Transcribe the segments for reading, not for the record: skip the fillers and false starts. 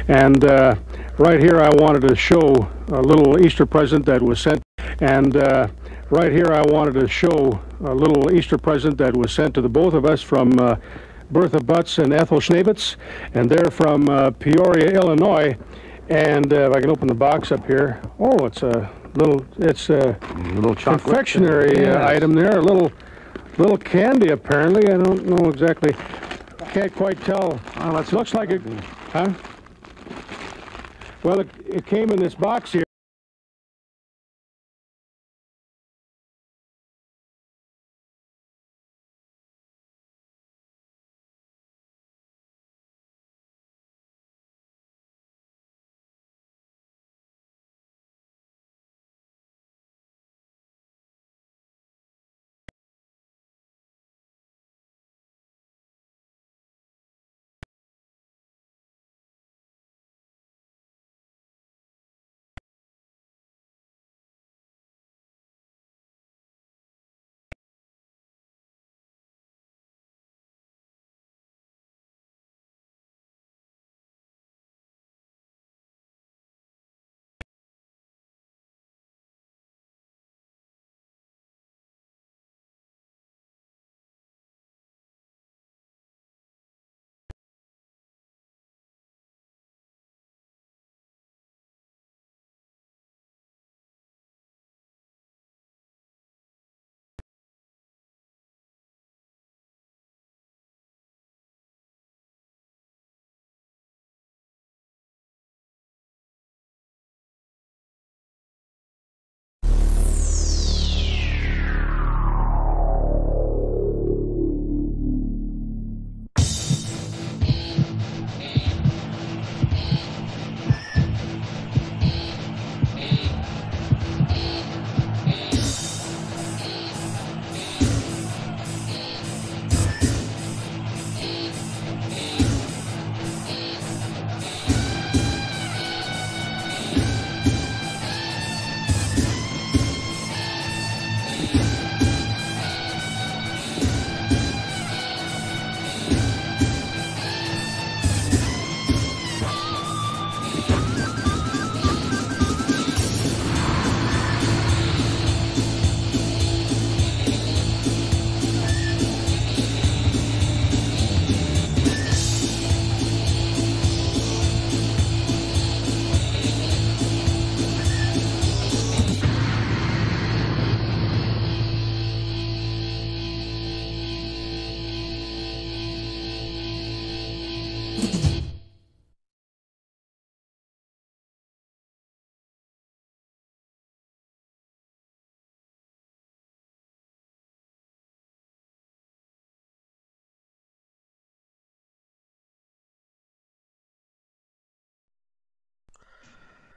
And right here I wanted to show a little Easter present that was sent. And right here I wanted to show a little Easter present that was sent to the both of us from Bertha Butts and Ethel Schnabitz. And they're from Peoria, Illinois. And if I can open the box up here. Oh, it's a little confectionery item there. A little candy apparently. I don't know exactly. Can't quite tell. Oh, it looks like it. Huh? Well, it came in this box here.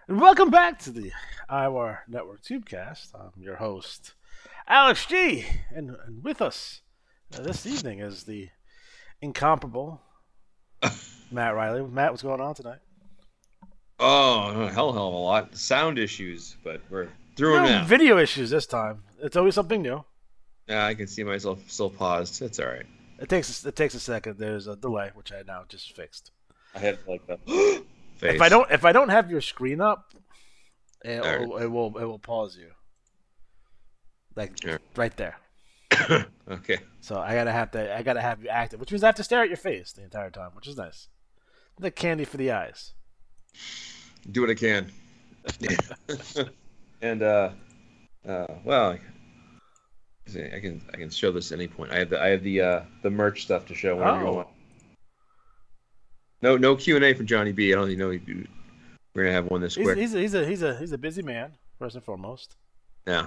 And welcome back to the Iwar Network Tubecast. I'm your host, Alex G. And with us this evening is the incomparable Matt Riley. Matt, what's going on tonight? Oh, hell of a lot. Sound issues, but we're through them now. Video issues this time. It's always something new. Yeah, I can see myself still paused. It's all right. It takes a second. There's a delay, which I now just fixed. I had like the face. If I don't have your screen up, it will pause you. Like right there. Okay. So I gotta have you active, which means I have to stare at your face the entire time, which is nice. The candy for the eyes. Do what I can. And well, I can show this at any point. I have the merch stuff to show whenever you want. No Q&A for Johnny B. I don't even know we're gonna have one this quick. He's a busy man, first and foremost. Yeah.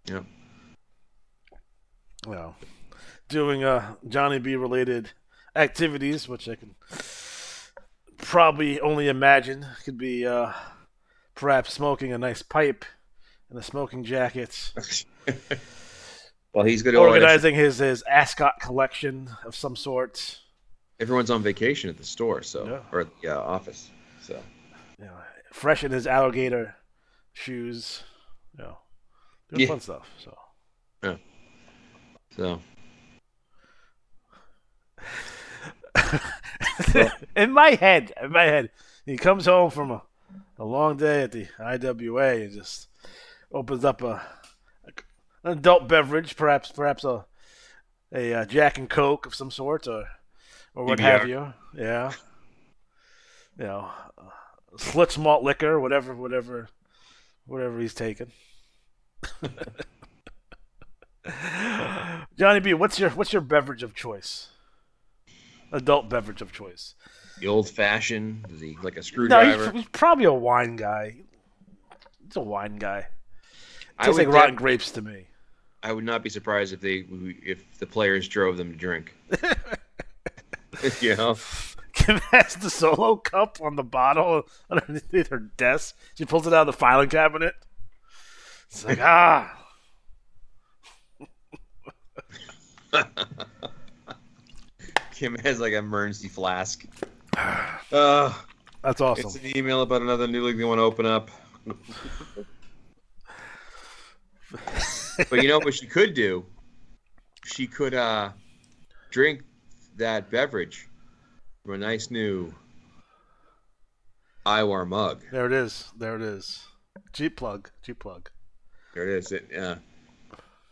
Yep. Well, doing Johnny B related activities, which I can probably only imagine could be perhaps smoking a nice pipe in a smoking jacket. Well, he's good. Organizing his ascot collection of some sort. Everyone's on vacation at the store, or the office, so. Fresh in his alligator shoes, doing fun stuff. So. Yeah. So. in my head, he comes home from a long day at the IWA and just opens up an adult beverage, perhaps a Jack and Coke of some sort, or what PBR. have you. Yeah, Schlitz malt liquor, whatever he's taking. Johnny B, what's your beverage of choice? Adult beverage of choice. The old fashioned. Is he like a No, screwdriver? he's probably a wine guy. He's a wine guy. I Tastes would like rotten def- grapes to me. I would not be surprised if the players drove them to drink. You know? Kim has the solo cup on the bottle underneath her desk. She pulls it out of the filing cabinet. It's like, Kim has like an emergency flask. That's awesome. It's an email about another new league they want to open up. But you know what she could do? She could drink that beverage from a nice new Iwar mug. There it is. Cheap plug. There it is.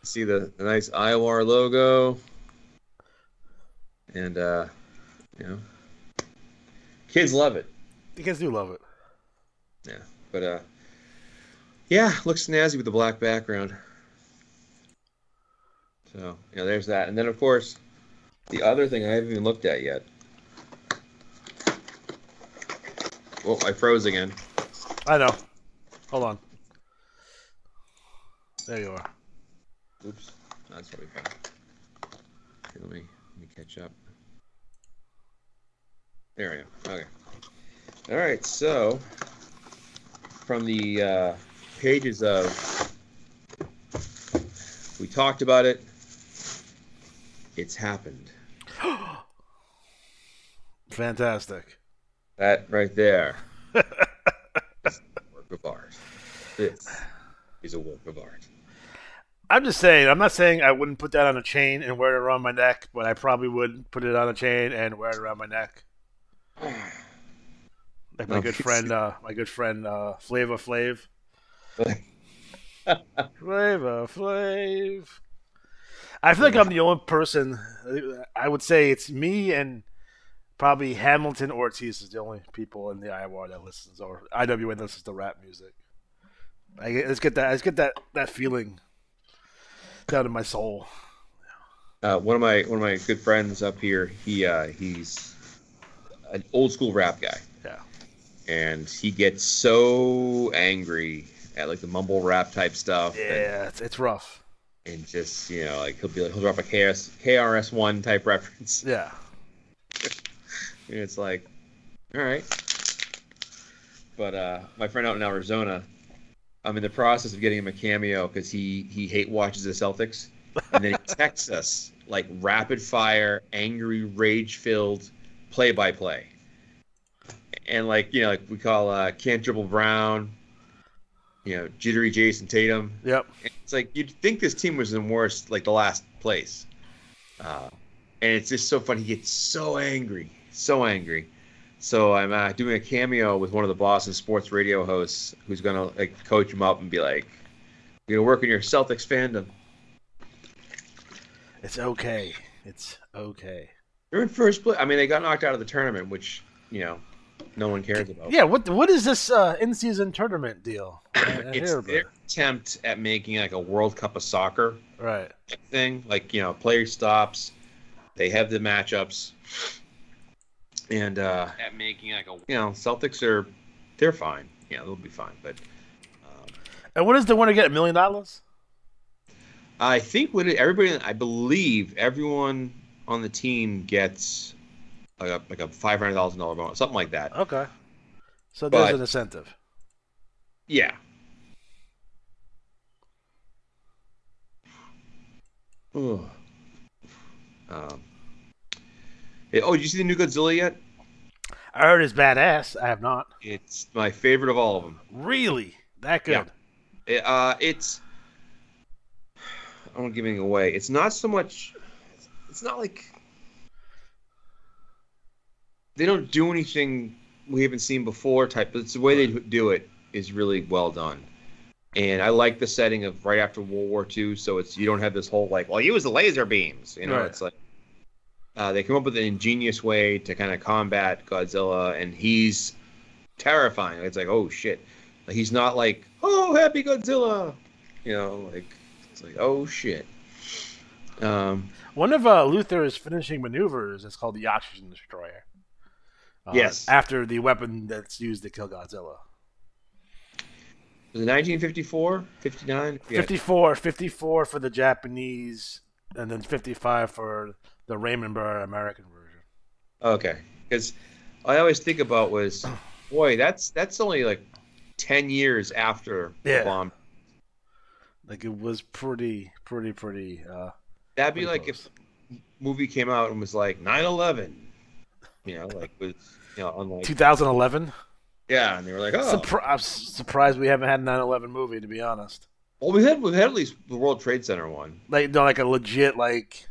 See the nice Iwar logo. And, kids love it. You guys do love it. Yeah. But, yeah, looks snazzy with the black background. So, there's that. And then, of course, the other thing I haven't even looked at yet. Oh, I froze again. I know. Hold on. There you are. Oops. That's probably fine. Okay, let me catch up. There I am. Okay. All right. So, from the pages of We Talked About It, it's happened. Fantastic. That right there is a work of art. This is a work of art. I'm just saying, I'm not saying I wouldn't put that on a chain and wear it around my neck, but I probably would put it on a chain and wear it around my neck. Like my good friend Flava Flav. Flava Flav. I feel like I'm the only person. I would say it's me and probably Hamilton Ortiz is the only people in the Iwar that listens, or IWA that listens to rap music. I just get that feeling down in my soul. One of my good friends up here, he's an old school rap guy. Yeah. And he gets so angry at like the mumble rap type stuff. Yeah, it's rough. And just, like he'll drop a KRS-One type reference. Yeah. And it's like, all right. But my friend out in Arizona, I'm in the process of getting him a cameo because he hate watches the Celtics. And then he texts us like rapid fire, angry, rage filled play by play. And like we call Can't Dribble Brown, jittery Jason Tatum. Yep. And it's like you'd think this team was in worse, like the last place. And it's just so funny. He gets so angry. So I'm doing a cameo with one of the Boston sports radio hosts who's gonna like coach him up and be like, "You're gonna work on your Celtics fandom. It's okay. They're in first place. I mean, they got knocked out of the tournament, which no one cares about. Yeah. What is this in-season tournament deal? It's their attempt at making like a World Cup of soccer thing. Like player stops. They have the matchups. And at making like a Celtics they're fine. Yeah, they'll be fine. But and what does the winner get? $1 million? I think I believe everyone on the team gets like a $500,000 bonus, something like that. Okay, so there's an incentive. Yeah. Oh. Did you see the new Godzilla yet? I heard it's badass. I have not. It's my favorite of all of them. Really? That good? Yeah. It's. I don't give anything away. It's not so much. It's not like. they don't do anything we haven't seen before type, but it's the way they do it is really well done. And I like the setting of right after World War II, so it's you don't have this whole like, well, use the laser beams. You know, Right. it's like they come up with an ingenious way to kind of combat Godzilla, and he's terrifying. It's like, oh shit, like, he's not like, oh, happy Godzilla, you know, like it's like, oh shit. One of Luther's finishing maneuvers is called the Oxygen Destroyer. Yes. After the weapon that's used to kill Godzilla. Was it 1954, 59? Yeah. 54 for the Japanese, and then 55 for the Raymond Burr American version. Okay, because I always think about was, boy, that's only like 10 years after the bomb. Like it was pretty. That'd be pretty like close. if movie came out and was like 9/11, you know, like was unlike 2011. Yeah, and they were like, oh, I'm surprised we haven't had a 9/11 movie, to be honest. well, we've had at least the World Trade Center one. Like no, like a legit like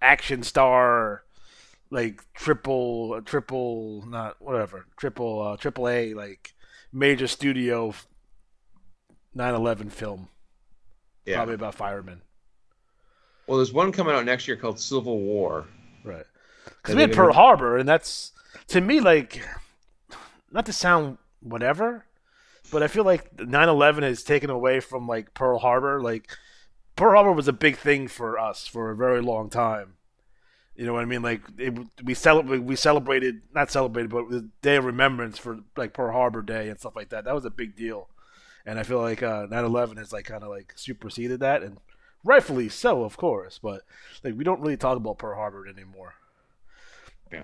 action star, like triple A like major studio 9/11 film. Yeah, Probably about firemen. Well, there's one coming out next year called Civil War. Right. Because we had Pearl Harbor, and that's, to me, like, not to sound whatever, but I feel like 9/11 has taken away from, like, Pearl Harbor. Like, Pearl Harbor was a big thing for us for a very long time. You know what I mean? Like, we celebrated, not celebrated, but the Day of Remembrance for, like, Pearl Harbor Day and stuff like that. That was a big deal. And I feel like 9/11 has, like, kind of, like, superseded that, and rightfully so, of course, but like we don't really talk about Pearl Harbor anymore. Yeah.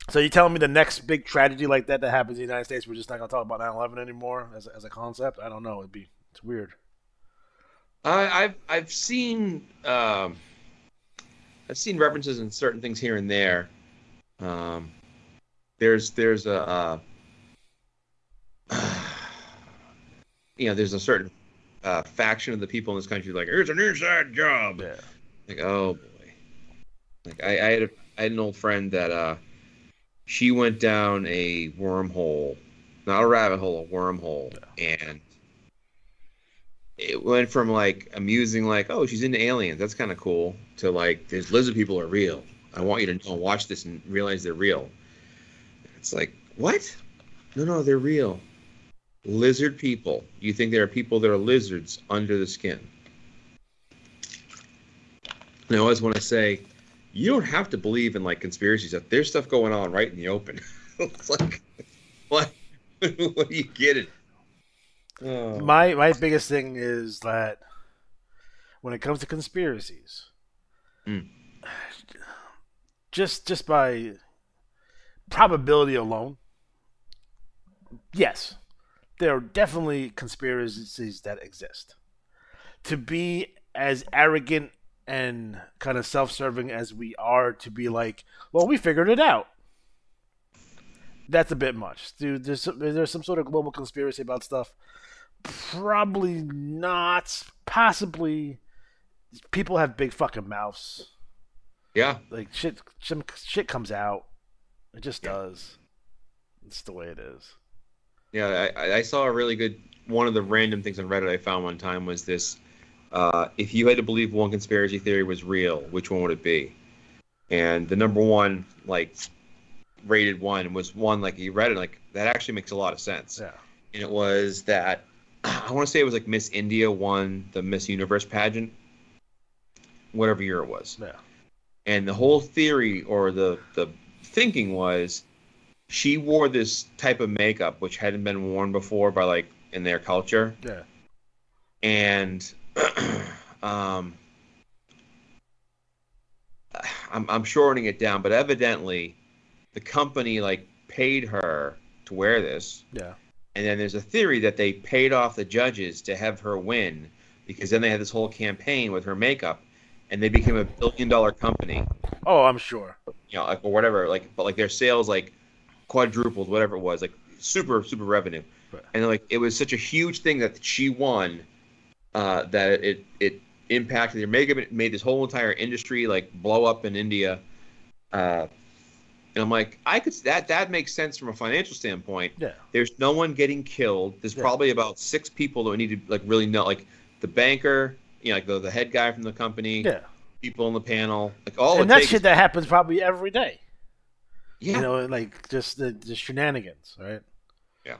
So you telling me the next big tragedy like that happens in the United States, we're just not going to talk about 9/11 anymore as a concept? I don't know. It's weird. I've seen references in certain things here and there. There's a there's a certain faction of the people in this country like, it's an inside job. Yeah. Like, oh boy. Like I had an old friend that she went down a wormhole, not a rabbit hole, a wormhole, and it went from like amusing, like, oh, she's into aliens, that's kind of cool, to like, there's lizard people are real. I want you to know, watch this and realize they're real. It's like, what? No, they're real. Lizard people. You think there are people that are lizards under the skin? And I always want to say, you don't have to believe in like conspiracy stuff. There's stuff going on right in the open. It's like, what? What are you getting? Oh. My biggest thing is that when it comes to conspiracies, just by probability alone, yes, there are definitely conspiracies that exist. To be as arrogant and kind of self-serving as we are, to be like, well, we figured it out, that's a bit much. Dude, there's some sort of global conspiracy about stuff. Probably not. Possibly. People have big fucking mouths. Yeah. Like, shit comes out. It just does. It's the way it is. Yeah, I saw a really good, one of the random things on Reddit I found one time was this, if you had to believe one conspiracy theory was real, which one would it be? And the number one, like, rated one was one, like, you read it, like, that actually makes a lot of sense. Yeah. And it was that, I want to say it was like Miss India won the Miss Universe pageant, whatever year it was. Yeah. And the whole theory or the thinking was, she wore this type of makeup which hadn't been worn before by like in their culture. Yeah. And I'm shortening it down, but evidently the company like paid her to wear this. Yeah. And then there's a theory that they paid off the judges to have her win, because then they had this whole campaign with her makeup, and they became $1 billion company. Oh, I'm sure. You know, like, or whatever, like, but like their sales like quadrupled, whatever it was, like super revenue. Right. And like it was such a huge thing that she won, that it impacted their makeup. It made this whole entire industry like blow up in India. And I'm like, I could that makes sense from a financial standpoint. Yeah. There's no one getting killed. There's probably about 6 people that we need to like really know, like the banker, like the head guy from the company, people on the panel, like all. And that shit that happens probably every day. Yeah. Like just the shenanigans, right? Yeah.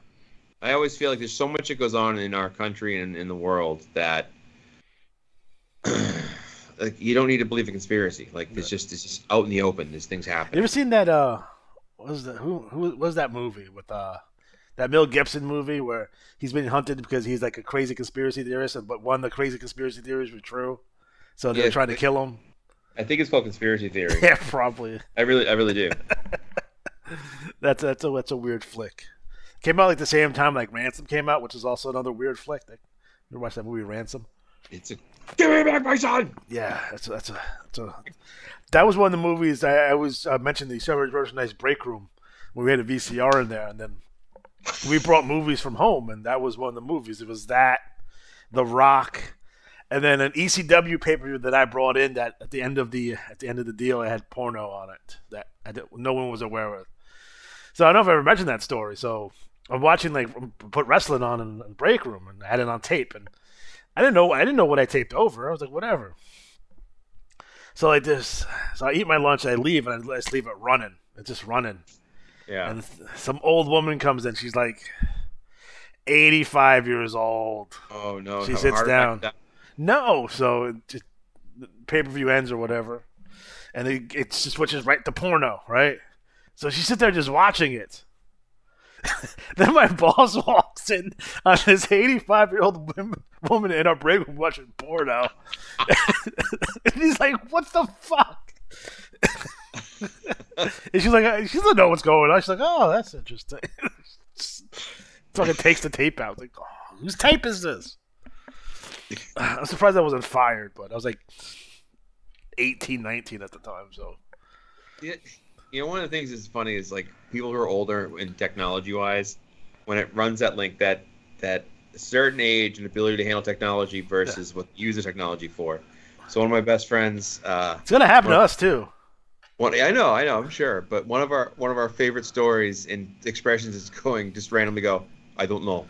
I always feel like there's so much that goes on in our country and in the world that like you don't need to believe a conspiracy. Like it's just out in the open. There's things happening. You ever seen that? What was who was that movie with that Mel Gibson movie where he's been hunted because he's like a crazy conspiracy theorist, but one of the crazy conspiracy theories were true, so they're trying to kill him. I think it's called conspiracy theory. Yeah, probably. I really do. That's a weird flick. Came out like the same time like Ransom came out, which is also another weird flick. You ever watch that movie Ransom? It's a give me back my son. Yeah, that was one of the movies I was mentioned the Severance Merchandise break room when we had a VCR in there, and then we brought movies from home, and that was one of the movies. It was that, The Rock, and then an ECW pay-per-view that I brought in that at the end of the deal it had porno on it that no one was aware of. So I don't know if I ever mentioned that story. So I'm watching put wrestling on in break room and I had it on tape, and I didn't know what I taped over. I was like, whatever. So like this, so I eat my lunch, I leave, and I just leave it running. It's just running. Yeah. And some old woman comes in. She's like 85 years old. Oh no! She sits down. No, so the pay-per-view ends or whatever, and it just switches right to porno, right? So she sits there just watching it. Then my boss walks in on this 85-year-old woman in our break room watching porno. And he's like, what the fuck? And she's like, she doesn't know what's going on. She's like, oh, that's interesting. Fucking takes the tape out. Like, oh, whose tape is this? I'm surprised I wasn't fired, but I was like 18, 19 at the time. So, yeah. One of the things that's funny is like people who are older in technology-wise, when it runs that link, that certain age and ability to handle technology versus what you use the technology for. So one of my best friends, it's gonna happen to us too. I know, I'm sure. But one of our favorite stories and expressions is going just randomly go, I don't know.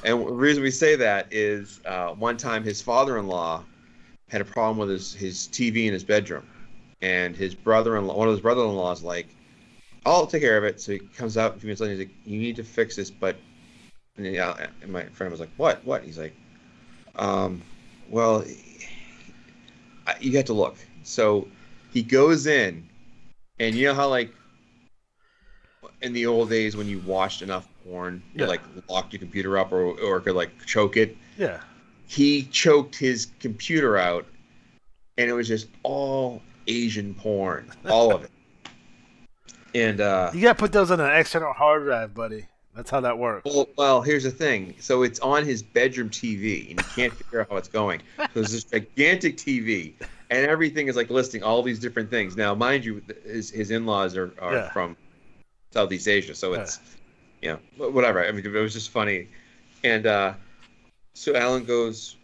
And the reason we say that is one time his father-in-law had a problem with his TV in his bedroom. And his brother-in-law, one of his brother-in-laws, like, I'll take care of it. So he comes out a few minutes later. He's like, you need to fix this. But and my friend was like, what? He's like, well, you have to look. So he goes in, and you know how like in the old days when you watched enough porn, you like locked your computer up or could like choke it. Yeah. He choked his computer out, and it was just all Asian porn, all of it. And you gotta put those on an external hard drive, buddy. That's how that works. Well, here's the thing. So it's on his bedroom TV, and you can't figure out how it's going. So there's this gigantic TV, and everything is like listing all these different things. Now, mind you, his in-laws are from Southeast Asia, so it's whatever. I mean, it was just funny. And so Alan goes,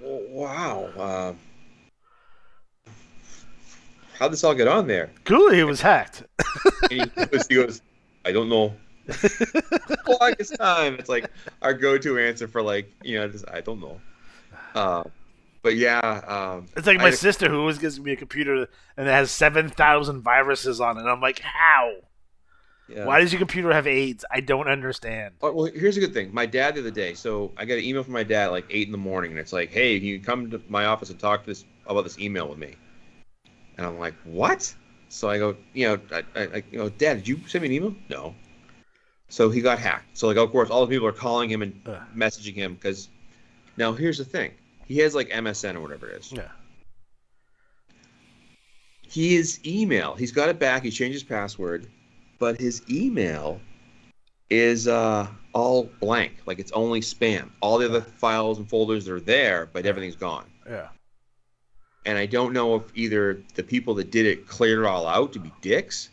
wow. How'd this all get on there? Clearly, it was hacked. And he goes, I don't know. Longest time. It's like our go-to answer for like, just, I don't know. But yeah. It's like my sister who always gives me a computer and it has 7,000 viruses on it. And I'm like, how? Yeah. Why does your computer have AIDS? I don't understand. Well, here's a good thing. My dad the other day, so I got an email from my dad at like 8 a.m, and it's like, hey, can you come to my office and talk about this email with me? And I'm like, what? So I go, Dad, did you send me an email? No. So he got hacked. So like, of course, all the people are calling him and messaging him because now here's the thing. He has like MSN or whatever it is. Yeah. His email, he's got it back. He changed his password, but his email is all blank. Like it's only spam. All the other files and folders are there, but everything's gone. Yeah. And I don't know if either the people that did it cleared it all out to be dicks,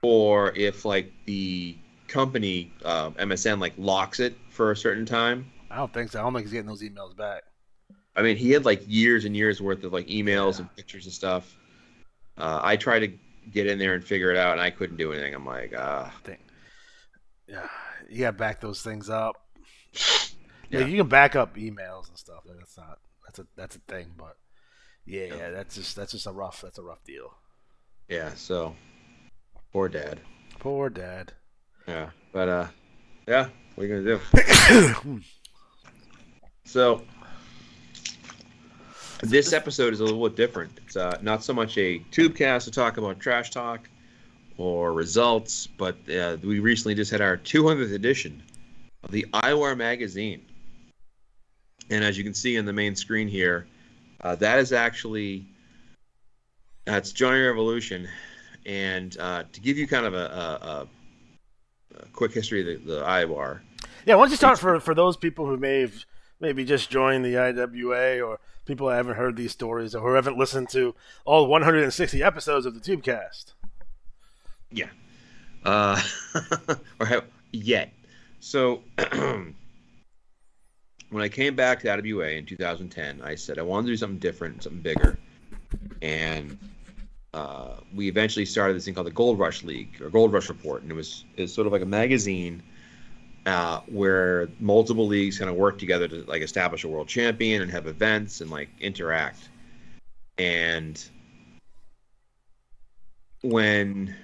or if like the company MSN like locks it for a certain time. I don't think so. I don't think he's getting those emails back. I mean, he had like years and years worth of like emails and pictures and stuff. I tried to get in there and figure it out, and I couldn't do anything. I'm like, Yeah, you gotta back those things up. Yeah. You can back up emails and stuff. That's a thing, but yeah, that's just a rough deal. Yeah, so poor dad. Poor dad. Yeah, but yeah, what are you gonna do? So this episode is a little bit different. It's not so much a tubecast to talk about trash talk or results, but we recently just had our 200th edition of the Iwar magazine. And as you can see on the main screen here, that is actually it's Johnny Revolution. And to give you kind of a quick history of the Iwar. Yeah, why don't you start for those people who maybe just joined the IWA, or people who haven't heard these stories, or who haven't listened to all 160 episodes of the Tubecast. Yeah. Or have yet. So when I came back to IWA in 2010, I said I wanted to do something different, something bigger. And we eventually started this thing called the Gold Rush League, or Gold Rush Report. And it was sort of like a magazine where multiple leagues kind of work together to like establish a world champion and have events and like interact. And when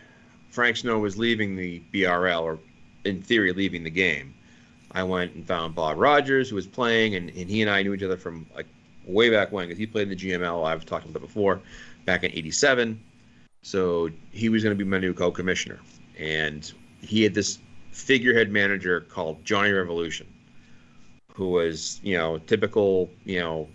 Frank Snow was leaving the BRL, or in theory leaving the game, I went and found Bob Rogers, who was playing, and he and I knew each other from like way back when, because he played in the GML. I've talked about before, back in '87. So he was going to be my new co-commissioner, and he had this figurehead manager called Johnny Revolution, who was, typical, I don't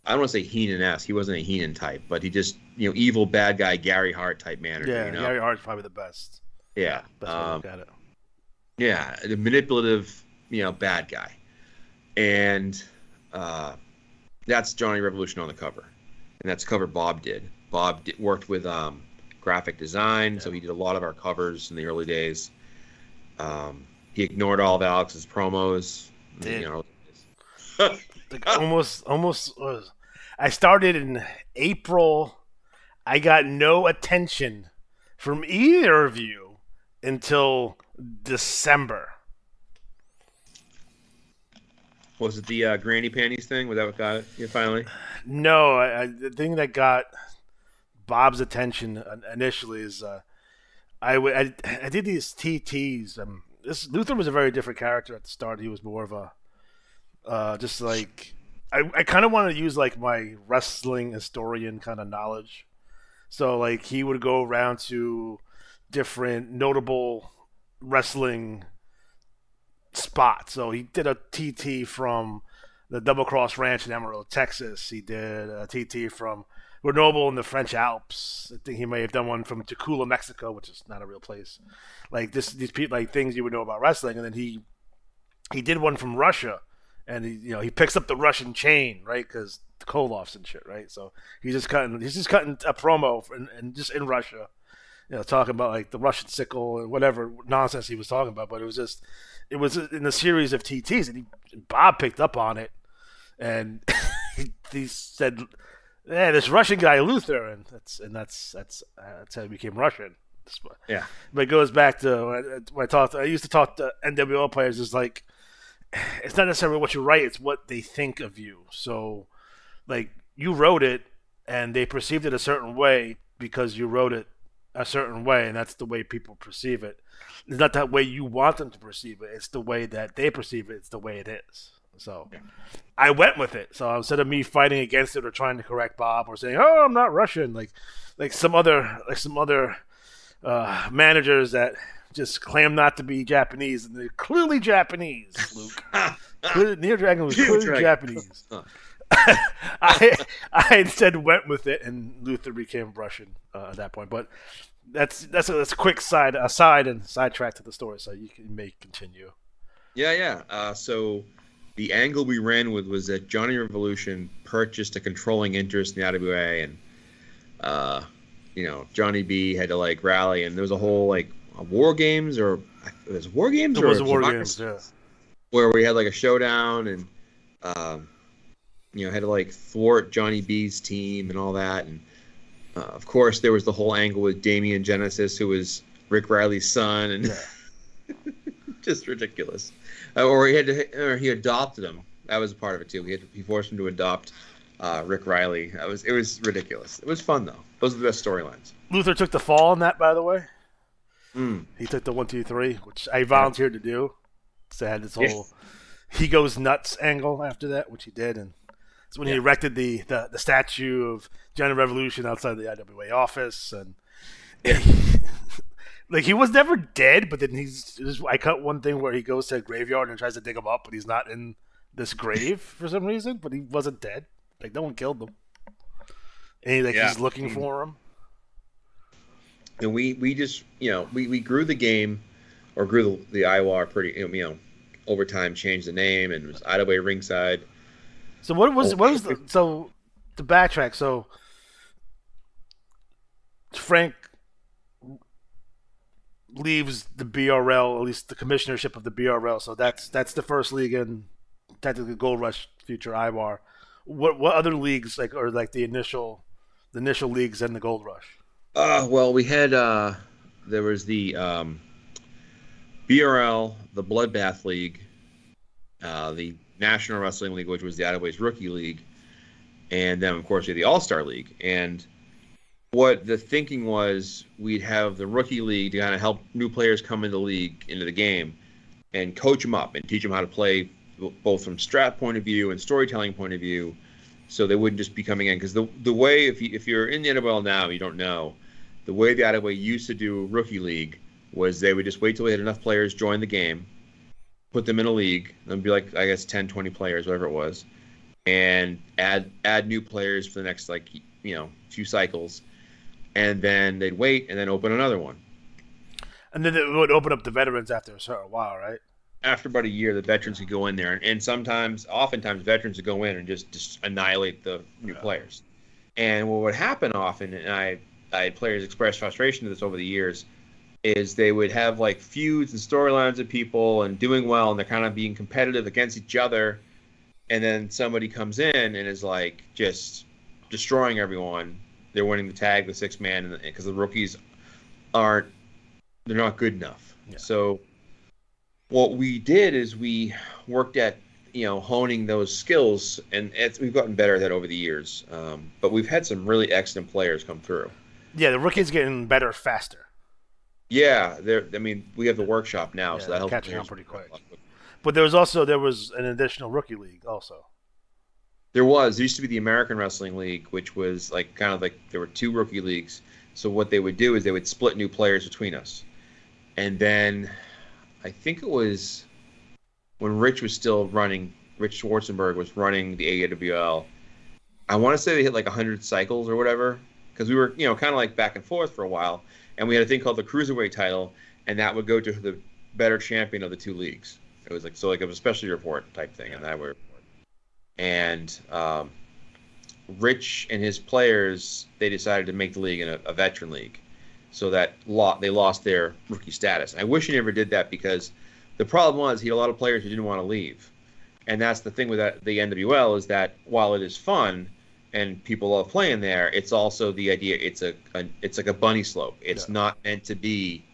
want to say Heenan-esque. He wasn't a Heenan type, but he just, evil bad guy Gary Hart type manager. Yeah, Gary Hart's probably the best. Yeah, best way to look at it. Yeah, the manipulative, bad guy, and that's Johnny Revolution on the cover, and that's the cover Bob did. Bob worked with graphic design, so he did a lot of our covers in the early days. He ignored all of Alex's promos. Like almost was. I started in April. I got no attention from either of you until December. Was it the granny panties thing? Was that what got it finally? No, the thing that got Bob's attention initially is I did these TTs. Luther was a very different character at the start. He was more of a just like I kind of wanted to use like my wrestling historian kind of knowledge. So like he would go around to different notable wrestling spots. So he did a TT from the Double Cross Ranch in Amarillo, Texas. He did a TT from Grenoble in the French Alps. I think he may have done one from Tacula, Mexico, which is not a real place. Like these people, like things you would know about wrestling. And then he did one from Russia, and he picks up the Russian chain, right? Because the Koloffs and shit, right? So he's just cutting a promo and just in Russia, talking about like the Russian sickle and whatever nonsense he was talking about. But it was in a series of TTs, and Bob picked up on it, and he said, "Yeah, this Russian guy Luther," and that's how he became Russian. Yeah, but it goes back to when I used to talk to NWO players. Is like, it's not necessarily what you write; it's what they think of you. So, like, you wrote it, and they perceived it a certain way because you wrote it a certain way, and that's the way people perceive it. It's not that way you want them to perceive it. It's the way that they perceive it. It's the way it is. So I went with it. So instead of me fighting against it or trying to correct Bob or saying, "Oh, I'm not Russian," like some other managers that just claim not to be Japanese, and they're clearly Japanese, Luke. Neil Dragon was clearly Japanese. I instead went with it, and Luther became Russian at that point. But that's a quick aside and sidetrack to the story, so you may continue. Yeah. So the angle we ran with was that Johnny Revolution purchased a controlling interest in the IWA, and Johnny B had to like rally, and there was a whole like war games, or it was war games, it was war games, yeah, where we had like a showdown, and had to like thwart Johnny B's team and all that, and Of course, there was the whole angle with Damian Genesis, who was Rick Riley's son, and just ridiculous. Or he adopted him. That was a part of it too. He forced him to adopt Rick Riley. It was ridiculous. It was fun though. Those are the best storylines. Luther took the fall on that, by the way. Mm. He took the 1, 2, 3, which I volunteered to do. So I had this whole he goes nuts angle after that, which he did, and it's when he erected the statue of Giant Revolution outside the IWA office, and like he was never dead, but then I cut one thing where he goes to a graveyard and tries to dig him up, but he's not in this grave for some reason, but he wasn't dead. Like no one killed him, and he's looking for him. And we just we grew the game, or grew the Iwar pretty over time, changed the name, and it was Idaway Ringside. So what was so to backtrack? So Frank leaves the BRL, at least the commissionership of the BRL. So that's the first league in technically Gold Rush, future Iwar. What other leagues are the initial leagues in the Gold Rush? Well, we had there was the BRL, the Bloodbath League, the National Wrestling League, which was the Idaway's Rookie League, and then of course we had the All-Star League. And what the thinking was, we'd have the Rookie League to kind of help new players come into the game, and coach them up and teach them how to play both from strat point of view and storytelling point of view, so they wouldn't just be coming in. Because the way, if you're in the NWL now, you don't know, the way the Idaway used to do Rookie League was they would just wait till they had enough players join the game, put them in a league, and be like, I guess 10, 20 players, whatever it was, and add new players for the next few cycles, and then they'd wait and then open another one. And then it would open up the veterans after a certain while, right? After about a year, the veterans could go in there, and oftentimes veterans would go in and just annihilate the new players. And what would happen often, and I had players express frustration to this over the years, is they would have feuds and storylines with people and doing well, and they're kind of being competitive against each other, and then somebody comes in and is just destroying everyone. They're winning the tag, the 6-man, because the rookies they're not good enough. Yeah. So what we did is we worked at honing those skills, and we've gotten better at that over the years. But we've had some really excellent players come through. Yeah, the rookies getting better faster. Yeah, we have the workshop now, so that helps catching on pretty quick. But there was an additional rookie league also. There used to be the American Wrestling League, which was there were 2 rookie leagues. So what they would do is they would split new players between us, and then I think it was when Rich Schwarzenberg was running the AWL. I want to say they hit 100 cycles or whatever, because we were kind of back and forth for a while. And we had a thing called the Cruiserweight title, and that would go to the better champion of the 2 leagues. It was it was a specialty report type thing, and that would. And Rich and his players, they decided to make the league a veteran league, so that they lost their rookie status. I wish he never did that, because the problem was he had a lot of players who didn't want to leave, and that's the thing with the NWL, is that while it is fun and people love playing there, it's also the idea it's like a bunny slope. It's not meant to be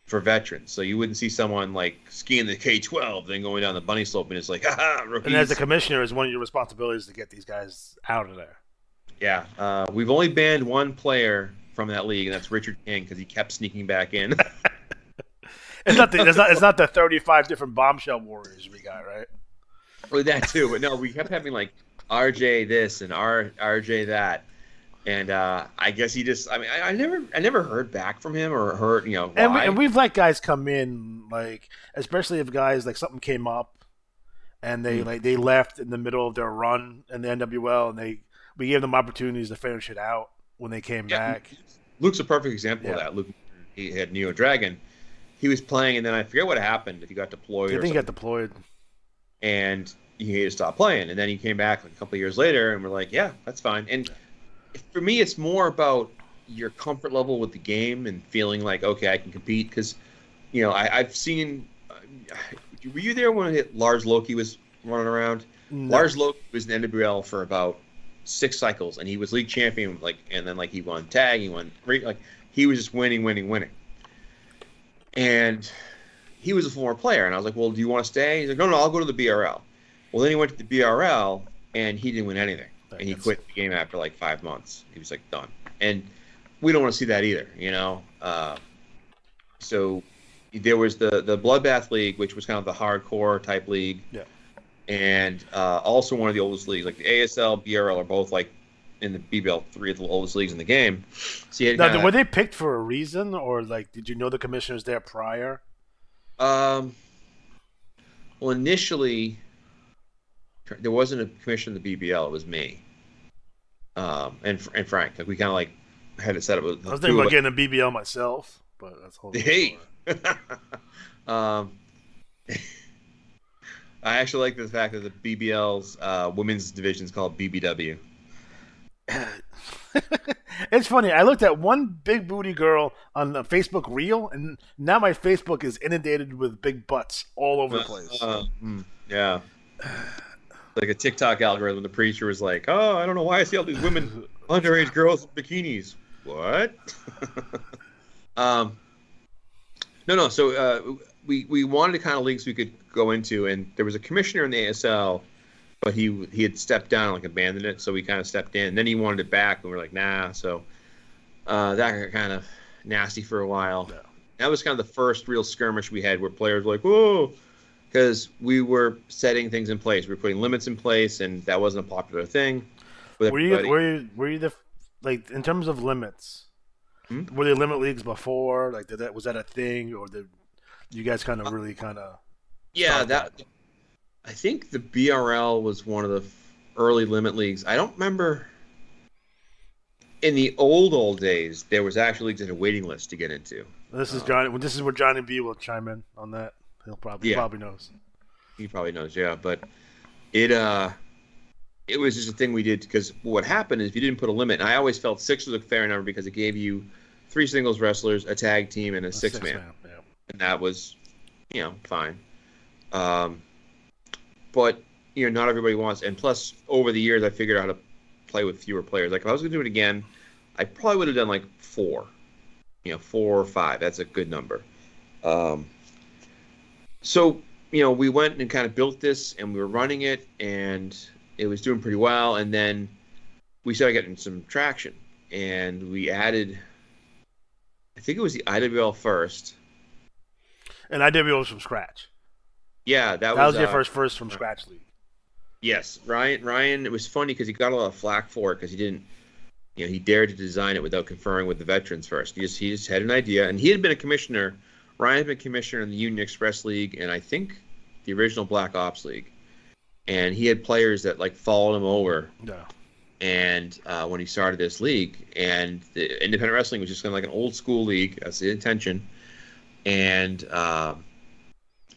for veterans. So you wouldn't see someone skiing the K-12 then going down the bunny slope and it's haha, rookies. And as the commissioner, is one of your responsibilities to get these guys out of there. Yeah, we've only banned one player from that league, and that's Richard King, because he kept sneaking back in. It's not the 35 different bombshell warriors we got, right? Well, that too, but no, we kept having RJ this and RJ that, and I guess he just. I never heard back from him or heard why. And we've let guys come in, especially if guys something came up, and they they left in the middle of their run in the NWL, and we gave them opportunities to finish it out when they came back. Luke's a perfect example of that. Luke, he had Neo Dragon. He was playing, and then I forget what happened, if he got deployed. I think he got deployed, and he had to stop playing, and then he came back a couple of years later, and we're like, yeah, that's fine. And for me, it's more about your comfort level with the game and feeling okay, I can compete, because I've seen. Were you there when Lars Loki was running around? No. Lars Loki was in the NWL for about 6 cycles, and he was league champion. Like, and then like he won tag, he won like he was just winning. And he was a former player, and I was like, well, do you want to stay? He's like, no, I'll go to the BRL. Well, then he went to the BRL, and he didn't win anything, and he quit the game after like 5 months. He was like done, and we don't want to see that either, you know. So there was the Bloodbath League, which was kind of the hardcore type league. Yeah. And also one of the oldest leagues, like the ASL, BRL are both like in the BBL, 3 of the oldest leagues in the game. So now, were they picked for a reason, or like did you know the commissioners there prior? Well, initially there wasn't a commissioner in the BBL; it was me, and Frank. Like we kind of like had it set up. I was thinking about getting a BBL myself, but that's whole. Hey. I actually like the fact that the BBL's women's division is called BBW. It's funny. I looked at one big booty girl on the Facebook reel, and now my Facebook is inundated with big butts all over the place. Yeah. Like a TikTok algorithm. The preacher was like, oh, I don't know why I see all these women, underage girls in bikinis. What? No. So we wanted to kind of leagues we could go into, and there was a commissioner in the ASL, but he had stepped down, like abandoned it, so we kind of stepped in. And then he wanted it back, and we were like, nah. So that got kind of nasty for a while. Yeah. That was kind of the first real skirmish we had where players were like, whoa, because we were setting things in place. We were putting limits in place, and that wasn't a popular thing. Were you the, like, in terms of limits, were there limit leagues before? Like, was that a thing, or did you guys kind of really kind of... Yeah, I think the BRL was one of the early limit leagues. I don't remember. In the old days, there was actually leagues in a waiting list to get into. This is Johnny. This is where Johnny B will chime in on that. He probably knows. He probably knows, yeah. But it was just a thing we did because what happened is if you didn't put a limit, and I always felt 6 was a fair number because it gave you 3 singles wrestlers, a tag team, and a six-man. Yeah. And that was, fine. But not everybody wants, and plus over the years I figured out how to play with fewer players. Like if I was going to do it again, I probably would have done like 4, 4 or 5. That's a good number. So we went and kind of built this, and we were running it, and it was doing pretty well. And then we started getting some traction, and we added, I think it was the IWL first. And IWL was from scratch. Yeah, that was your first from scratch league. Yes, Ryan. It was funny because he got a lot of flack for it because he didn't, he dared to design it without conferring with the veterans first. He just had an idea, and he had been a commissioner. Ryan had been commissioner in the Union Express League, and I think the original Black Ops League. And he had players that like followed him over. Yeah. And when he started this league, and the independent wrestling was just kind of like an old school league. That's the intention. And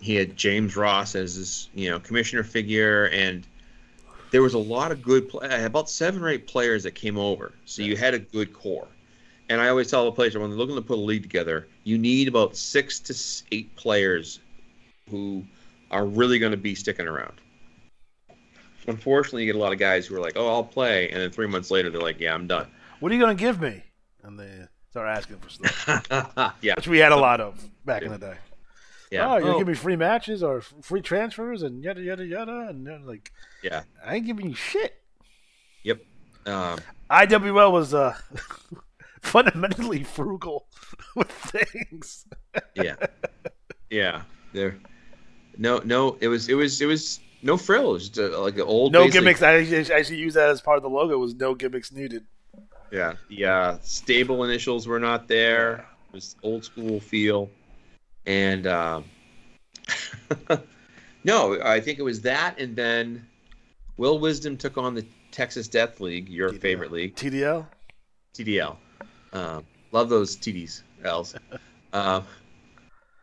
he had James Ross as his, commissioner figure, and there was a lot of good about 7 or 8 players that came over. So you had a good core. And I always tell the players, when they're looking to put a league together, you need about 6 to 8 players who are really going to be sticking around. Unfortunately, you get a lot of guys who are like, oh, I'll play, and then 3 months later, they're like, yeah, I'm done. What are you going to give me? And they start asking for stuff. Yeah. Which we had a lot of back in the day. Yeah. Oh, you're gonna give me free matches or free transfers and yada yada yada, and then like, yeah, I ain't giving you shit. Yep. IWL was fundamentally frugal with things. Yeah. There, no. It was no frills. Just like the old. No gimmicks. I actually use that as part of the logo. Was no gimmicks needed. Yeah. The stable initials were not there. It was old school feel. And no, I think it was that, and then Will Wisdom took on the Texas Death League, your favorite league. TDL? TDL. Love those TDs, Ls.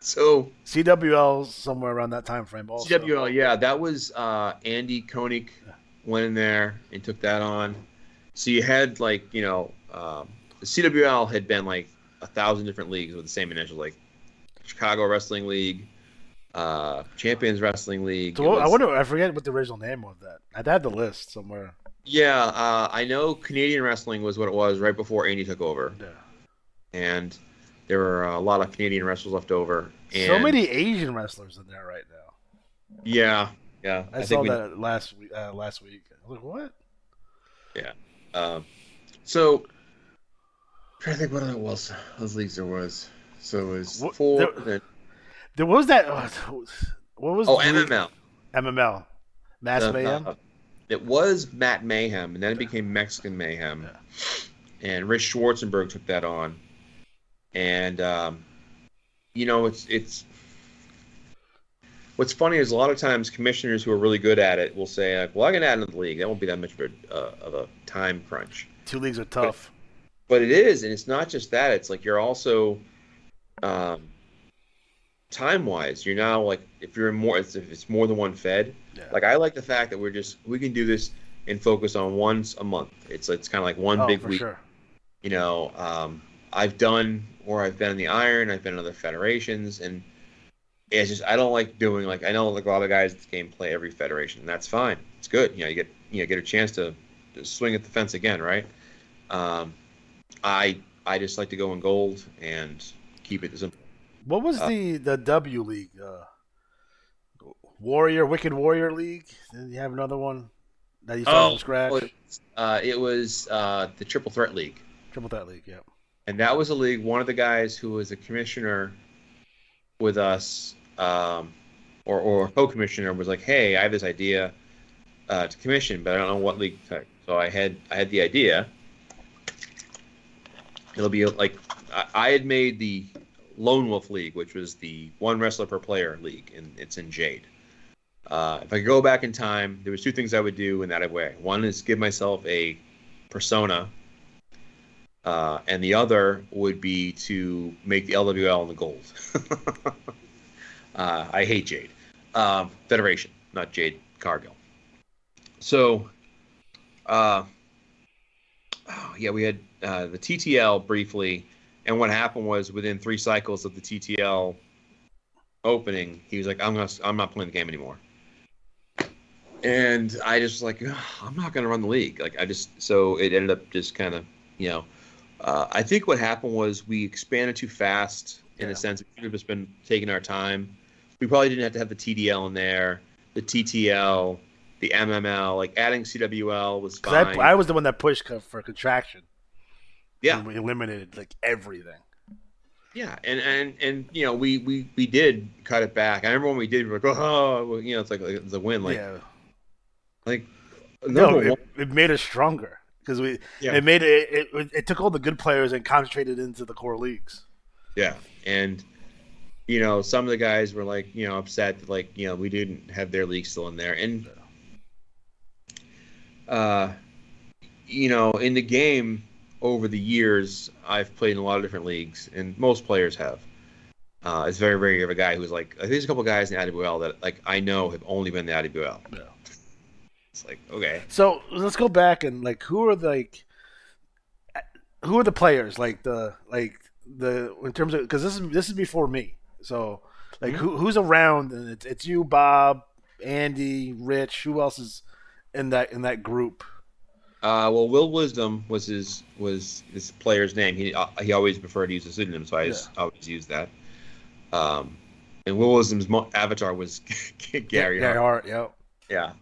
So CWL somewhere around that time frame also. CWL, yeah, that was Andy Koenig went in there and took that on. So you had like, the CWL had been like 1,000 different leagues with the same initials, like Chicago Wrestling League, Champions Wrestling League. So I forget what the original name was. That I had the list somewhere. Yeah, I know Canadian wrestling was what it was right before Andy took over, Yeah. and there were a lot of Canadian wrestlers left over. So And many Asian wrestlers in there right now. yeah, yeah, I I think saw we, that last week. Last week. I was like, what? yeah. So trying to think what other was those leagues there was. So it was What four. there, there was that. What was Oh, the league? MML. MML. Mass Mayhem. It was Matt Mayhem, and then it became Mexican Mayhem, Yeah. and Rich Schwarzenberg took that on. And it's what's funny is a lot of times commissioners who are really good at it will say, like, "Well, I can add another league. That won't be that much of a time crunch." 2 leagues are tough. But it is, and it's not just that. It's like you're also time wise. You're now like if you're in more, if it's more than one fed. Yeah. Like I like the fact that we can do this and focus on once a month. It's kind of like one big for week. sure. I've done or I've been in the Iron. I've been in other federations, and it's just I don't like doing like I know like a lot of guys in this game play every federation, and that's fine. It's good. You get a chance to swing at the fence again, right? I just like to go in gold and keep it simple. What was the W League? Wicked Warrior League? Did you have another one that you started from scratch? It was the Triple Threat League. Triple Threat League, yeah. And that was a league. One of the guys who was a commissioner with us, or co-commissioner, was like, "Hey, I have this idea to commission, but I don't know what league to pick." So I had the idea. It'll be like I had made the Lone Wolf League, which was the one wrestler per player league, and it's in Jade. If I could go back in time, there was two things I would do in that way. One is give myself a persona, and the other would be to make the LWL in the gold. I hate Jade. Federation, not Jade Cargill. So, we had the TTL briefly, and what happened was within 3 cycles of the TTL opening, he was like, I'm not playing the game anymore. And I just like, I'm not going to run the league. So it ended up just kind of, I think what happened was we expanded too fast in a sense. We should have just been taking our time. We probably didn't have to have the TDL in there, the TTL, the MML, like adding CWL was fine. I was the one that pushed for contraction. Yeah. And we eliminated like everything. Yeah, and we did cut it back. I remember when we did, we were like, it's like it's a win. It made us stronger because it took all the good players and concentrated into the core leagues. Yeah, and some of the guys were like upset that we didn't have their league still in there, and in the game over the years I've played in a lot of different leagues, and most players have. It's very rare of a guy who's like there's a couple guys in the IWL that I know have only been in the IWL. Yeah. It's like, okay. So let's go back and who are the players in terms of, because this is before me. So who's around, and it's you, Bob, Andy, Rich. Who else is in that group? Well, Will Wisdom was his player's name. He always preferred to use a pseudonym, so I always used that. And Will Wisdom's avatar was Gary Hart. Yep. Yeah.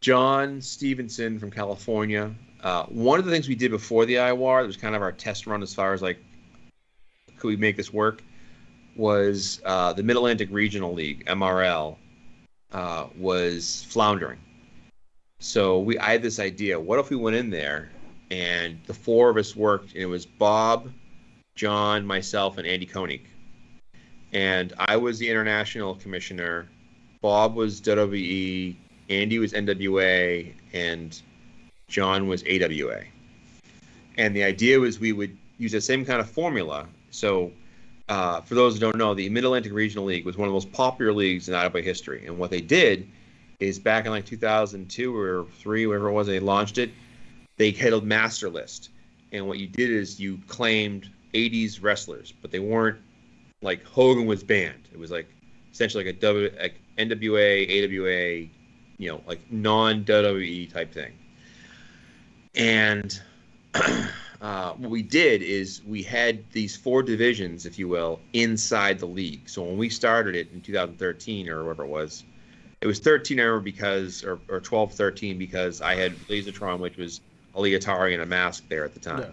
John Stevenson from California. One of the things we did before the Iwar, that was kind of our test run as far as could we make this work, was the Mid-Atlantic Regional League, MRL, was floundering. So I had this idea, what if we went in there and the 4 of us worked, and it was Bob, John, myself, and Andy Koenig. And I was the international commissioner, Bob was WWE, Andy was NWA, and John was AWA. And the idea was we would use the same kind of formula. So for those who don't know, the Mid-Atlantic Regional League was one of the most popular leagues in IWA history. And what they did is back in 2002 or 3, whatever it was, they launched it. They titled Master List. And what you did is you claimed 80s wrestlers, but they weren't like Hogan was banned. It was essentially like a NWA, AWA, like non-WWE type thing. And what we did is we had these 4 divisions, if you will, inside the league. So when we started it in 2013 or whatever it was 13 I remember because, or 12-13 because I had Lasertron, which was a Leotari and a mask there at the time. Yeah.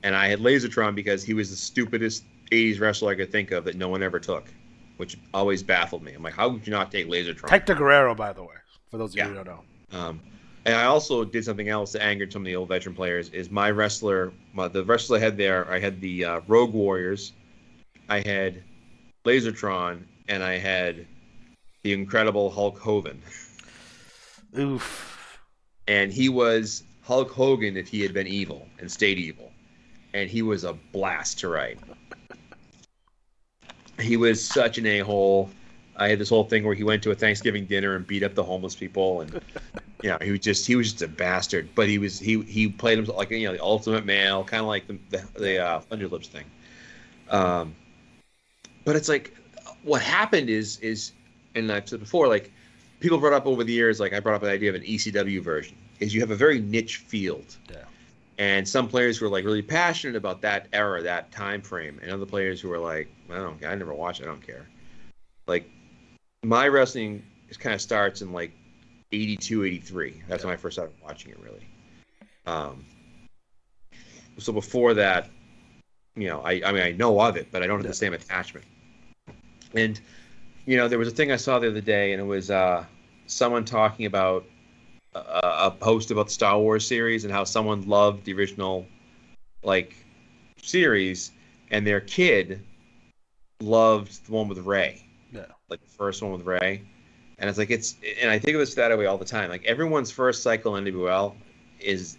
And I had Lasertron because he was the stupidest 80s wrestler I could think of that no one ever took, which always baffled me. I'm like, how could you not take Lasertron? Hector Guerrero, by the way, for those of you who don't know. And I also did something else that angered some of the old veteran players. Is the wrestler I had there? I had the Rogue Warriors, I had Lasertron, and I had the Incredible Hulk Hogan. Oof. And he was Hulk Hogan if he had been evil and stayed evil, and he was a blast to write. He was such an a-hole. I had this whole thing where he went to a Thanksgiving dinner and beat up the homeless people, and he was just a bastard. But he played himself like the ultimate male, kind of like the Thunder Lips thing. But it's like what happened is, and I've said before, like people brought up over the years, like I brought up the idea of an ECW version, is you have a very niche field. Yeah. And some players who are like really passionate about that era, that time frame, and other players who are like, I never watch, I don't care. Like my wrestling kind of starts in like 82, 83. That's when I first started watching it really. So before that, I know of it, but I don't have the same attachment. And there was a thing I saw the other day, and it was someone talking about a post about the Star Wars series and how someone loved the original series, and their kid loved the one with Rey. Yeah. Like the first one with Rey. And it's like and I think of this that way all the time. Like everyone's first cycle in NWL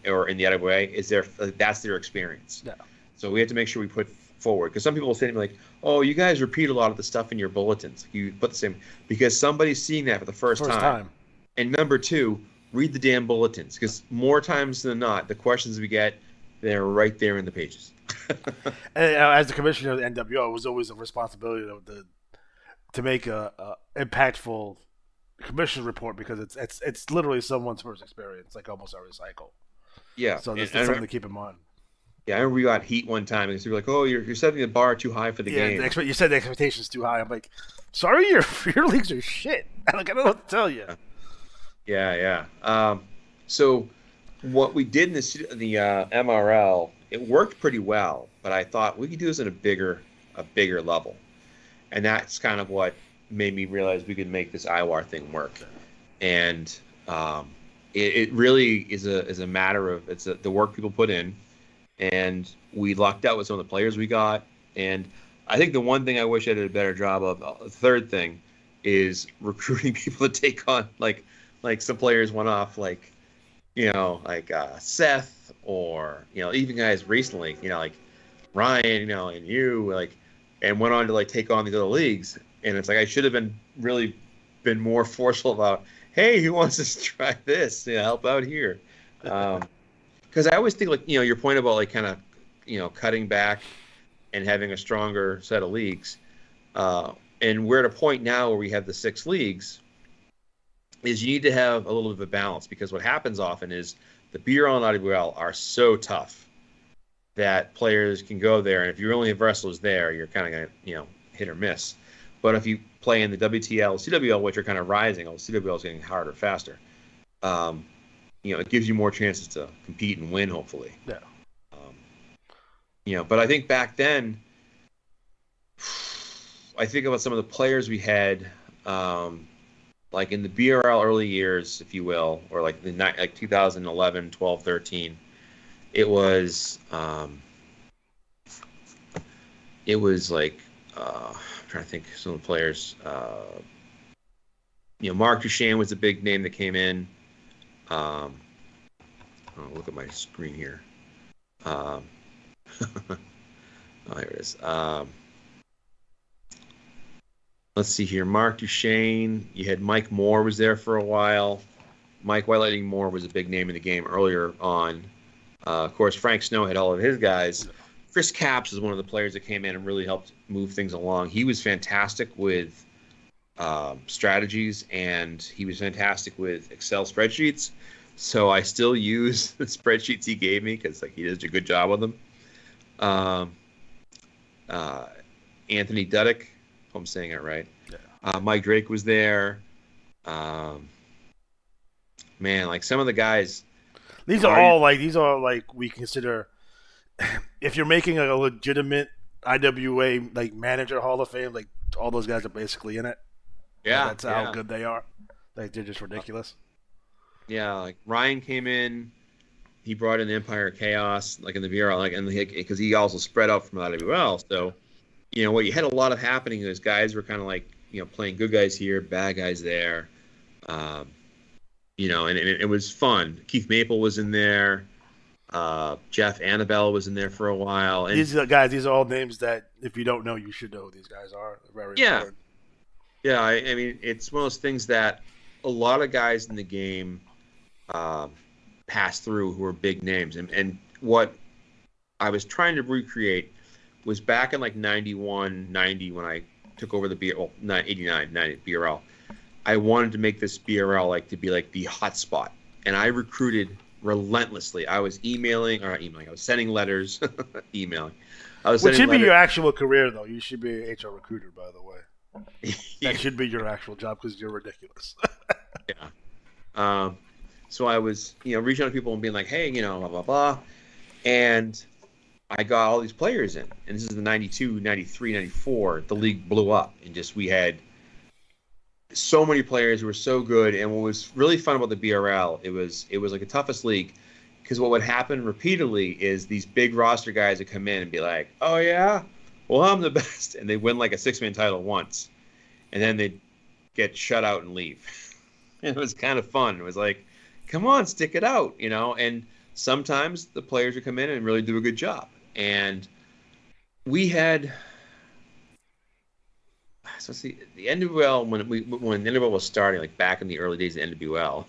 or in the IWA is that's their experience. Yeah. So we have to make sure we put forward, because some people will say to me like, "Oh, you guys repeat a lot of the stuff in your bulletins. You put the same," because somebody's seeing that for the first time. And number 2, read the damn bulletins, because more times than not, the questions we get, they're right there in the pages. And as the commissioner of the NWO, it was always a responsibility to make a impactful commission report, because it's literally someone's first experience, like almost every cycle. Yeah. So that's something to keep in mind. Yeah, I remember we got heat one time, because we were like, "Oh, you're setting the bar too high for the game." You said the expectation's too high. I'm like, sorry, your leagues are shit. Like, I don't know what to tell you. Yeah. So what we did in the MRL, it worked pretty well, but I thought we could do this at a bigger level, and that's kind of what made me realize we could make this Iwar thing work. And it really is a matter of the work people put in, and we lucked out with some of the players we got. And I think the one thing I wish I did a better job of, the third thing, is recruiting people to take on like some players went off like Seth, or even guys recently like Ryan and you, and went on to take on these other leagues. And it's like I should have been more forceful about, hey, who wants to try this, help out here, because I always think your point about kind of cutting back and having a stronger set of leagues, and we're at a point now where we have the 6 leagues, is you need to have a little bit of a balance, because what happens often is the BRL and IWL are so tough that players can go there, and if you only have wrestlers there, you're kind of going to hit or miss. But if you play in the WTL, CWL, which are kind of rising, CWL is getting harder, faster, it gives you more chances to compete and win, hopefully. Yeah. But I think back then, I think about some of the players we had, in the BRL early years, if you will, or 2011, 12, 13, it was I'm trying to think of some of the players. Mark Duchesne was a big name that came in. Look at my screen here. Oh, here it is. Let's see here. Mark Duchesne. You had Mike Moore was there for a while. Mike White Lightning Moore was a big name in the game earlier on. Of course, Frank Snow had all of his guys. Chris Capps is one of the players that came in and really helped move things along. He was fantastic with strategies, and he was fantastic with Excel spreadsheets. So I still use the spreadsheets he gave me because like he does a good job with them. Um, Anthony Duddick, if I'm saying it right. Yeah. Mike Drake was there. Man, like some of the guys. These are like we consider if you're making a legitimate IWA like manager Hall of Fame, like all those guys are basically in it. Yeah, that's how good they are. Like they're just ridiculous. Yeah, like Ryan came in, he brought in Empire of Chaos, like in the VRL, like, and because he also spread out from IWL. So, you know, what you had a lot of happening is guys were kind of like, you know, playing good guys here, bad guys there. You know, and it was fun. Keith Maple was in there. Jeff Annabelle was in there for a while. And these are all names that if you don't know, you should know who these guys are. Very important. Yeah, I mean, it's one of those things that a lot of guys in the game pass through who are big names. And what I was trying to recreate was back in like 91, 90 when I took over the BRL, 89, 90 BRL. I wanted to make this BRL like to be like the hot spot. And I recruited relentlessly. I was I was sending letters, emailing. Which should be your actual career, though. You should be an HR recruiter, by the way. Yeah. That should be your actual job because you're ridiculous. Yeah. So I was, you know, reaching out to people and being like, hey, you know, blah, blah, blah. And I got all these players in. And this is the 92, 93, 94. The league blew up. And just we had so many players who were so good. And what was really fun about the BRL, it was like the toughest league. Because what would happen repeatedly is these big roster guys would come in and be like, oh, yeah? Well, I'm the best. And they win like a six-man title once. And then they'd get shut out and leave. And it was kind of fun. It was like, come on, stick it out, you know? And sometimes the players would come in and really do a good job. And we had, so see, the NWL, when the NWL was starting, like back in the early days of the NWL,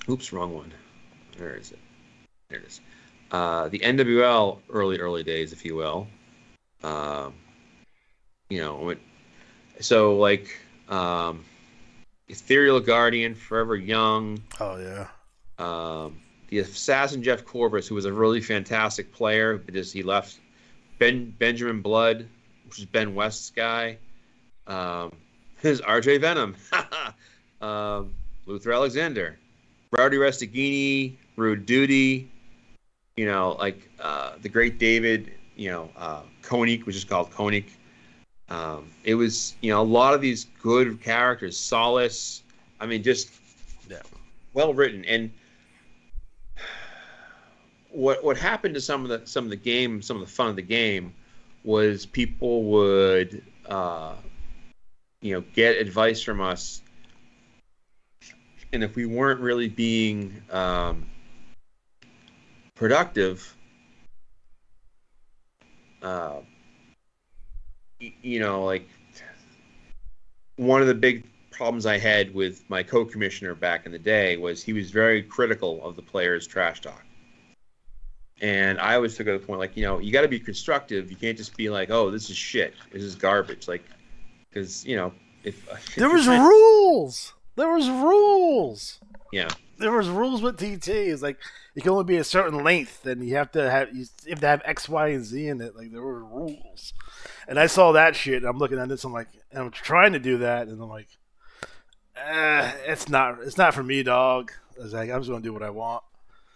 oops, wrong one. Where is it? There it is. The NWL early days, if you will. You know, so like Ethereal Guardian, Forever Young. Oh yeah. The assassin Jeff Corvus, who was a really fantastic player, because he left. Benjamin Blood, which is Ben West's guy. His RJ Venom. Luther Alexander. Rowdy Restaghini, Rude Duty. You know, like the Great David. You know, Koenig, which is called Koenig. It was, you know, a lot of these good characters. Solace. I mean, just well written. And what happened to some of the fun of the game was people would you know, get advice from us, and if we weren't really being productive, you know, like one of the big problems I had with my co-commissioner back in the day was he was very critical of the players' trash talk. And I always took it to the point, like, you know, you got to be constructive. You can't just be like, oh, this is shit. This is garbage. Like, because, you know, if there was rules. There was rules. Yeah. There was rules with TT. It's like you can only be a certain length, and you have to have X, Y, and Z in it. Like there were rules. And I saw that shit. And I'm looking at this. I'm like, and I'm trying to do that, and I'm like, it's not for me, dog. It's like I'm just gonna do what I want.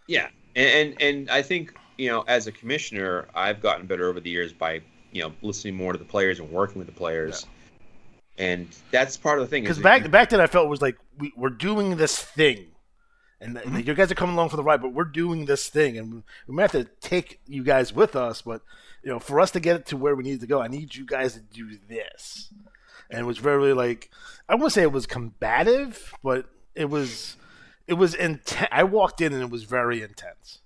Yeah. And I think, you know, as a commissioner, I've gotten better over the years by, you know, listening more to the players and working with the players. Yeah. And that's part of the thing. Because back then I felt it was like we're doing this thing. And you guys are coming along for the ride, but we're doing this thing. And we might have to take you guys with us. But, you know, for us to get it to where we need to go, I need you guys to do this. And it was very, like, I wouldn't say it was combative, but it was intense. I walked in and it was very intense.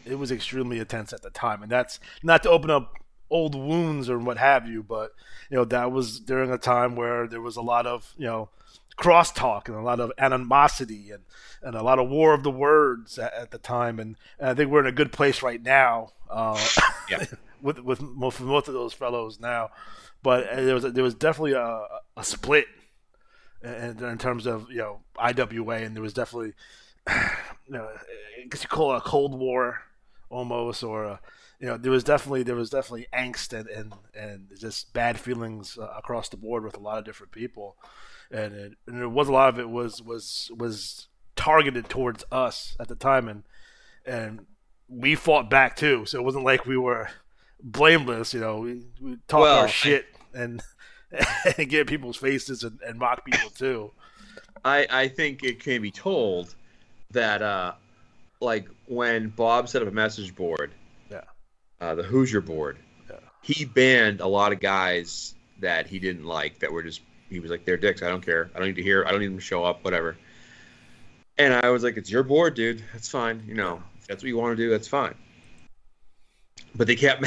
It was extremely intense at the time. And that's not to open up old wounds or what have you, but, you know, that was during a time where there was a lot of, you know, crosstalk and a lot of animosity and a lot of war of the words at the time. And I think we're in a good place right now Yeah. with most of those fellows now. But there was definitely a split in terms of IWA, and there was definitely I guess you call it a Cold War almost, or there was definitely angst and just bad feelings across the board with a lot of different people, and there was a lot of it was targeted towards us at the time, and we fought back too. So it wasn't like we were blameless. We talk our shit and get in people's faces and mock people too. I think it can be told that like when Bob set up a message board, the Hoosier board, he banned a lot of guys that he didn't like, that were just, he was like, they're dicks, I don't care, I don't need to hear, I don't need them to show up, whatever. And I was like, it's your board, dude, that's fine, if that's what you want to do, that's fine. But they kept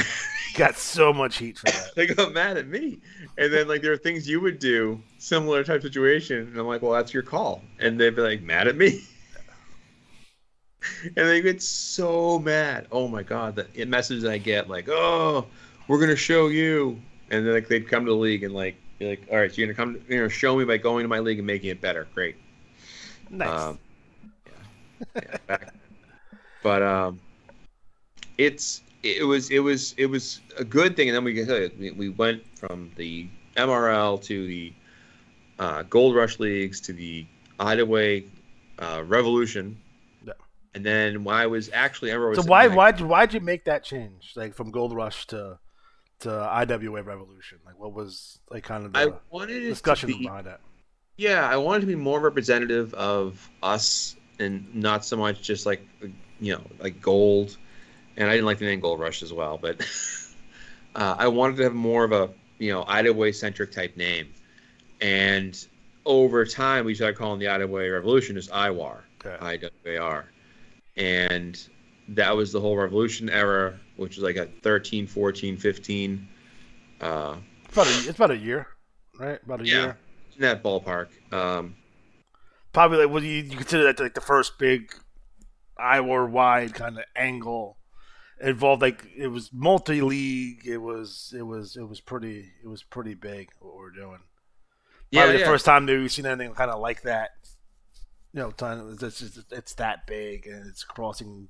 got so much heat for that. They got mad at me. And then like there are things you would do, similar type situation, and I'm like, well, that's your call. And they'd be like mad at me. And they get so mad. Oh my God, the messages I get, like, oh, we're gonna show you. And then like they'd come to the league and like be like, all right, so you're gonna come, show me by going to my league and making it better. Great. Nice. But it was a good thing, and then we went from the MRL to the Gold Rush leagues to the Hideaway Revolution. And then when I was actually, so why'd you make that change, like from Gold Rush to IWA Revolution? Like, what was like kind of the discussion behind that? Yeah, I wanted to be more representative of us, and not so much just like like Gold. And I didn't like the name Gold Rush as well, but I wanted to have more of a IWA centric type name. And over time, we started calling the IWA Revolution just Iwar, IWAR. And that was the whole Revolution era, which was like a 13, 14, 15. It's about a year, right? About a year. In that ballpark. Probably like, you consider that like the first big Iwar wide kind of angle. It involved, like, it was multi-league. It was pretty big what we were doing. Probably the first time that we've seen anything kind of like that. It's that big, and it's crossing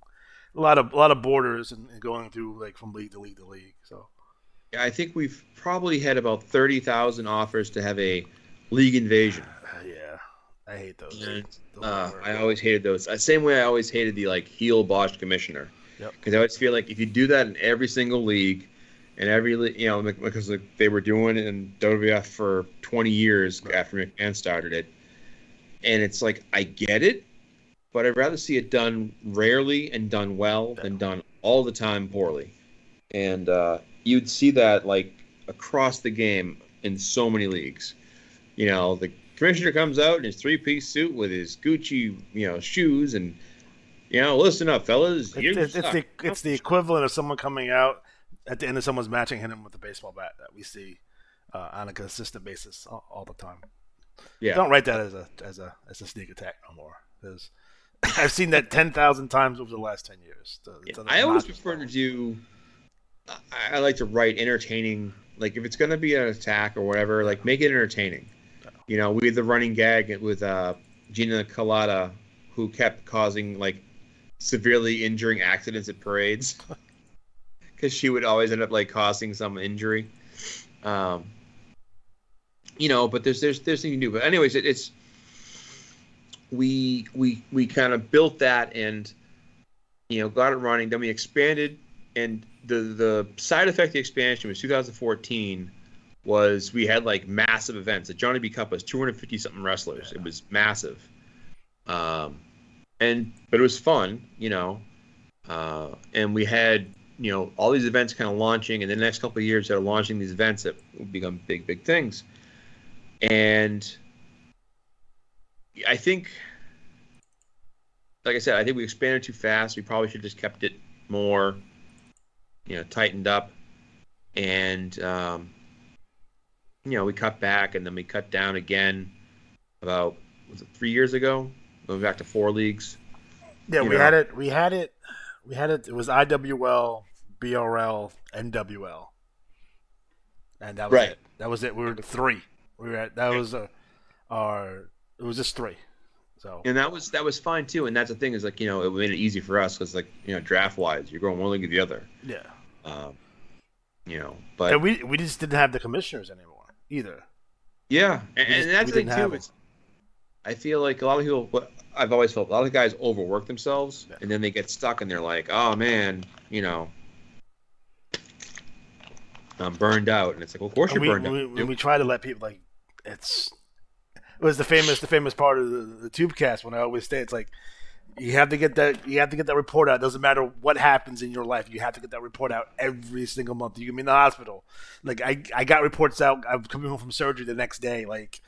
a lot of borders and going through like from league to league to league. So yeah, I think we've probably had about 30,000 offers to have a league invasion. Yeah, I hate those. And, I always hated those. Same way I always hated the like heel Bosch commissioner. Because I always feel like if you do that in every single league, and because they were doing it in WWF for 20 years after McMahon started it, and it's like, I get it, but I'd rather see it done rarely and done well than done all the time poorly. And you'd see that like across the game in so many leagues. The commissioner comes out in his 3-piece suit with his Gucci, shoes, and listen up, fellas. It's the equivalent of someone coming out at the end of someone's match and hitting him with a baseball bat that we see on a consistent basis all the time. Yeah, don't write that as a sneak attack no more, because I've seen that 10,000 times over the last 10 years. I always prefer to do. I like to write entertaining. Like if it's going to be an attack or whatever, like make it entertaining. We had the running gag with Gina Colada, who kept causing like severely injuring accidents at parades, because she would always end up like causing some injury. But there's things you can do. But anyways, it's we kind of built that and got it running. Then we expanded, and the side effect of the expansion was 2014 was we had like massive events. The Johnny B Cup was 250 something wrestlers. It was massive. But it was fun, and we had, all these events kind of launching, and the next couple of years they're launching these events that would become big things. And I think, like I said, I think we expanded too fast. We probably should have just kept it more, tightened up. And, we cut back, and then we cut down again about, was it 3 years ago? Going back to 4 leagues. Yeah, we had it. It was IWL, BRL, NWL, and that was Right. it. That was it. We were 3. We were at that was our. It was just 3. So And that was fine too. And that's the thing is like, it made it easy for us because like, draft wise, you're going one league or the other. yeah, But and we just didn't have the commissioners anymore either. yeah, and that's the thing too. Is I feel like a lot of people. I've always felt a lot of guys overwork themselves, and then they get stuck, and they're like, "Oh man, I'm burned out." And it's like, well, of course you're burned out. We try to let people like it was the famous part of the Tubecast when I always say it's like you have to get that report out. It doesn't matter what happens in your life, you have to get that report out every single month. You can be in the hospital. Like I got reports out. I'm coming home from surgery the next day, like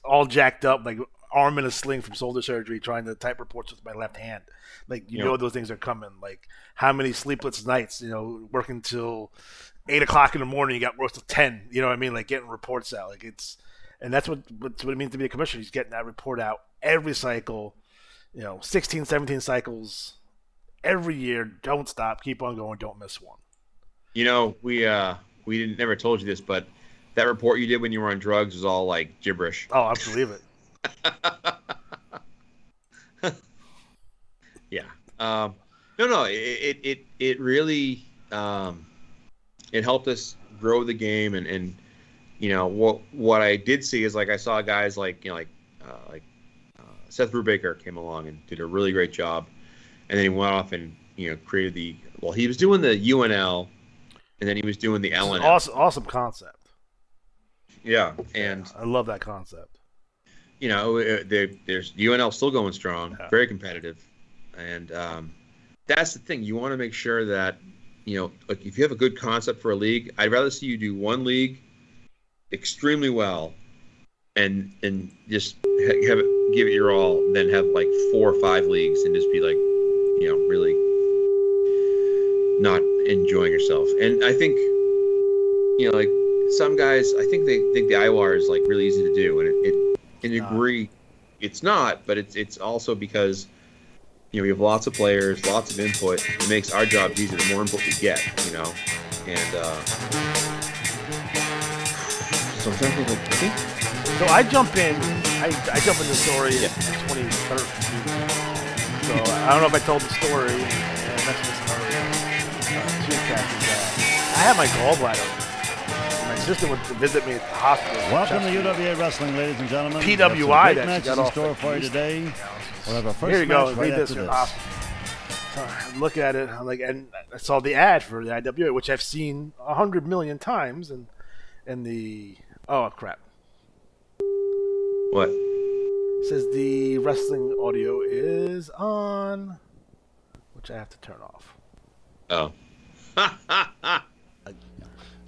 all jacked up, like arm in a sling from shoulder surgery, trying to type reports with my left hand. Like know those things are coming. Like how many sleepless nights, working till 8 o'clock in the morning, you got work till 10. You know what I mean? Like getting reports out. Like and that's what it means to be a commissioner. He's getting that report out every cycle. 16, 17 cycles every year. Don't stop. Keep on going. Don't miss one. We never told you this, but that report you did when you were on drugs was all like gibberish. Oh, I believe it. Yeah. No. It really it helped us grow the game, and what I did see is like I saw guys like Seth Brubaker came along and did a really great job, and then he went off and created he was doing the UNL, and then he was doing the LNL. Awesome concept. Yeah, and I love that concept. There's UNL still going strong, very competitive, and that's the thing. You want to make sure that like if you have a good concept for a league, I'd rather see you do one league extremely well, and just give it your all, than have like 4 or 5 leagues and just be like, really not enjoying yourself. And I think, like some guys, I think they think the Iwar is like really easy to do, and you agree, it's not, but it's also because we have lots of players, lots of input. It makes our jobs easier the more input we get, and so I'm trying to think. So I jump in. I jump in the story in 2013. So I don't know if I told the story. I mentioned this in earlier. I had my gallbladder. My sister would visit me at the hospital. Welcome to UWA Wrestling, ladies and gentlemen. PWI that matches in store for you today. We'll have our first Here you go. match Read right this. after this. So I look at it. I'm like, and I saw the ad for the IWA, which I've seen 100 million times, and the crap. What? It says the wrestling audio is on, which I have to turn off. Oh.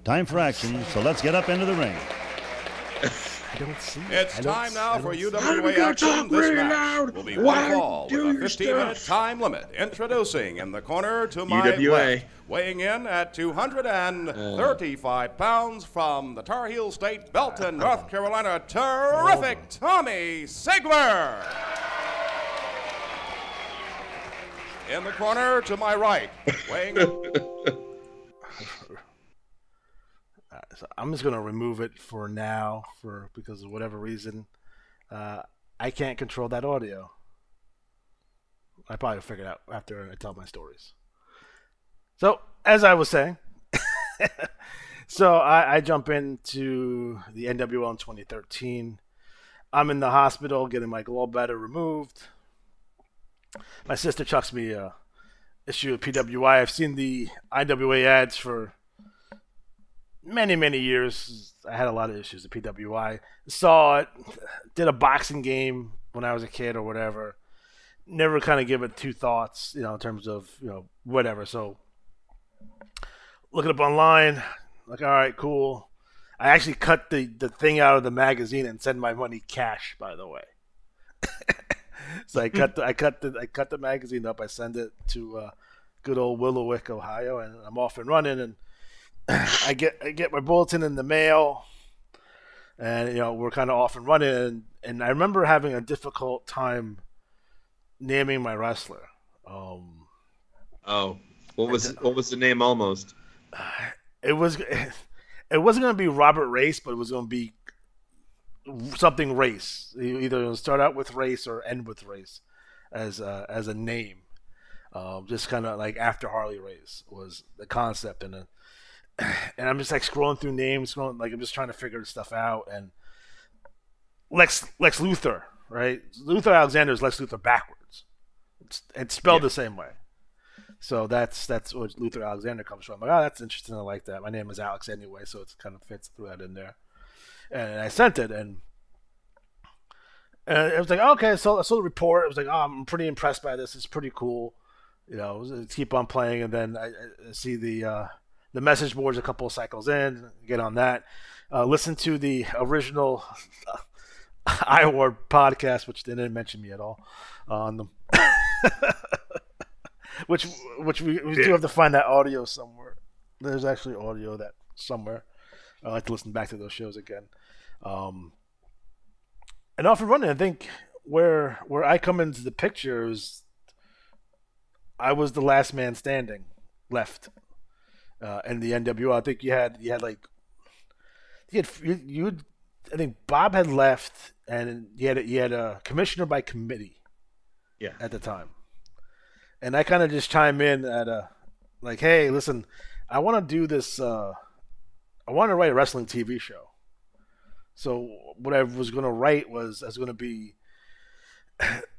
Time for action, so let's get up into the ring. I don't see it. It's time now for UWA action. This match will be one fall with a 15-minute time limit. Introducing in the corner to my UWA. left, weighing in at 235 pounds from the Tar Heel State, Belton, North Carolina, terrific Tommy Sigler. In the corner to my right, weighing So I'm just gonna remove it for now, because of whatever reason. I can't control that audio. I probably figure it out after I tell my stories. So as I was saying, so I jump into the NWL in 2013. I'm in the hospital getting my gallbladder removed. My sister chucks me a issue of PWI. I've seen the IWA ads for many years. I had a lot of issues with PWI. Saw it, did a boxing game when I was a kid or whatever. Never kind of give it 2 thoughts, in terms of, whatever. So look it up online, like, all right, cool. I actually cut the thing out of the magazine and send my money cash, by the way. So I cut the magazine up. I send it to good old Willowick, Ohio, and I'm off and running. And I get my bulletin in the mail. and we're kind of off and running. And I remember having a difficult time naming my wrestler. What was the name almost? It wasn't going to be Robert Race, but it was going to be something Race. Either start out with Race or end with Race as a name. Just kind of like after Harley Race was the concept, and I'm just like scrolling through names, like I'm just trying to figure stuff out. And Lex Luthor, right? Luthor Alexander is Lex Luthor backwards. It's spelled the same way. So that's where Luthor Alexander comes from. Like, oh, that's interesting. I like that. My name is Alex anyway, so it kind of fits. Threw that in there, and I sent it, and it was like, okay. So I saw the report. It was like, oh, I'm pretty impressed by this. It's pretty cool. Keep on playing, and then I see the message boards a couple of cycles in. Get on that. Listen to the original Iwar podcast, which they didn't mention me at all on them. which we do have to find that audio somewhere. There's actually audio that somewhere. I like to listen back to those shows again. And off and running, I think where I come into the picture is I was the last man standing left in the NWO. I think you had I think Bob had left, and you had a commissioner by committee. Yeah. At the time, and I kind of just chime in at like, hey, listen, I want to do this. I want to write a wrestling TV show. So what I was going to write was going to be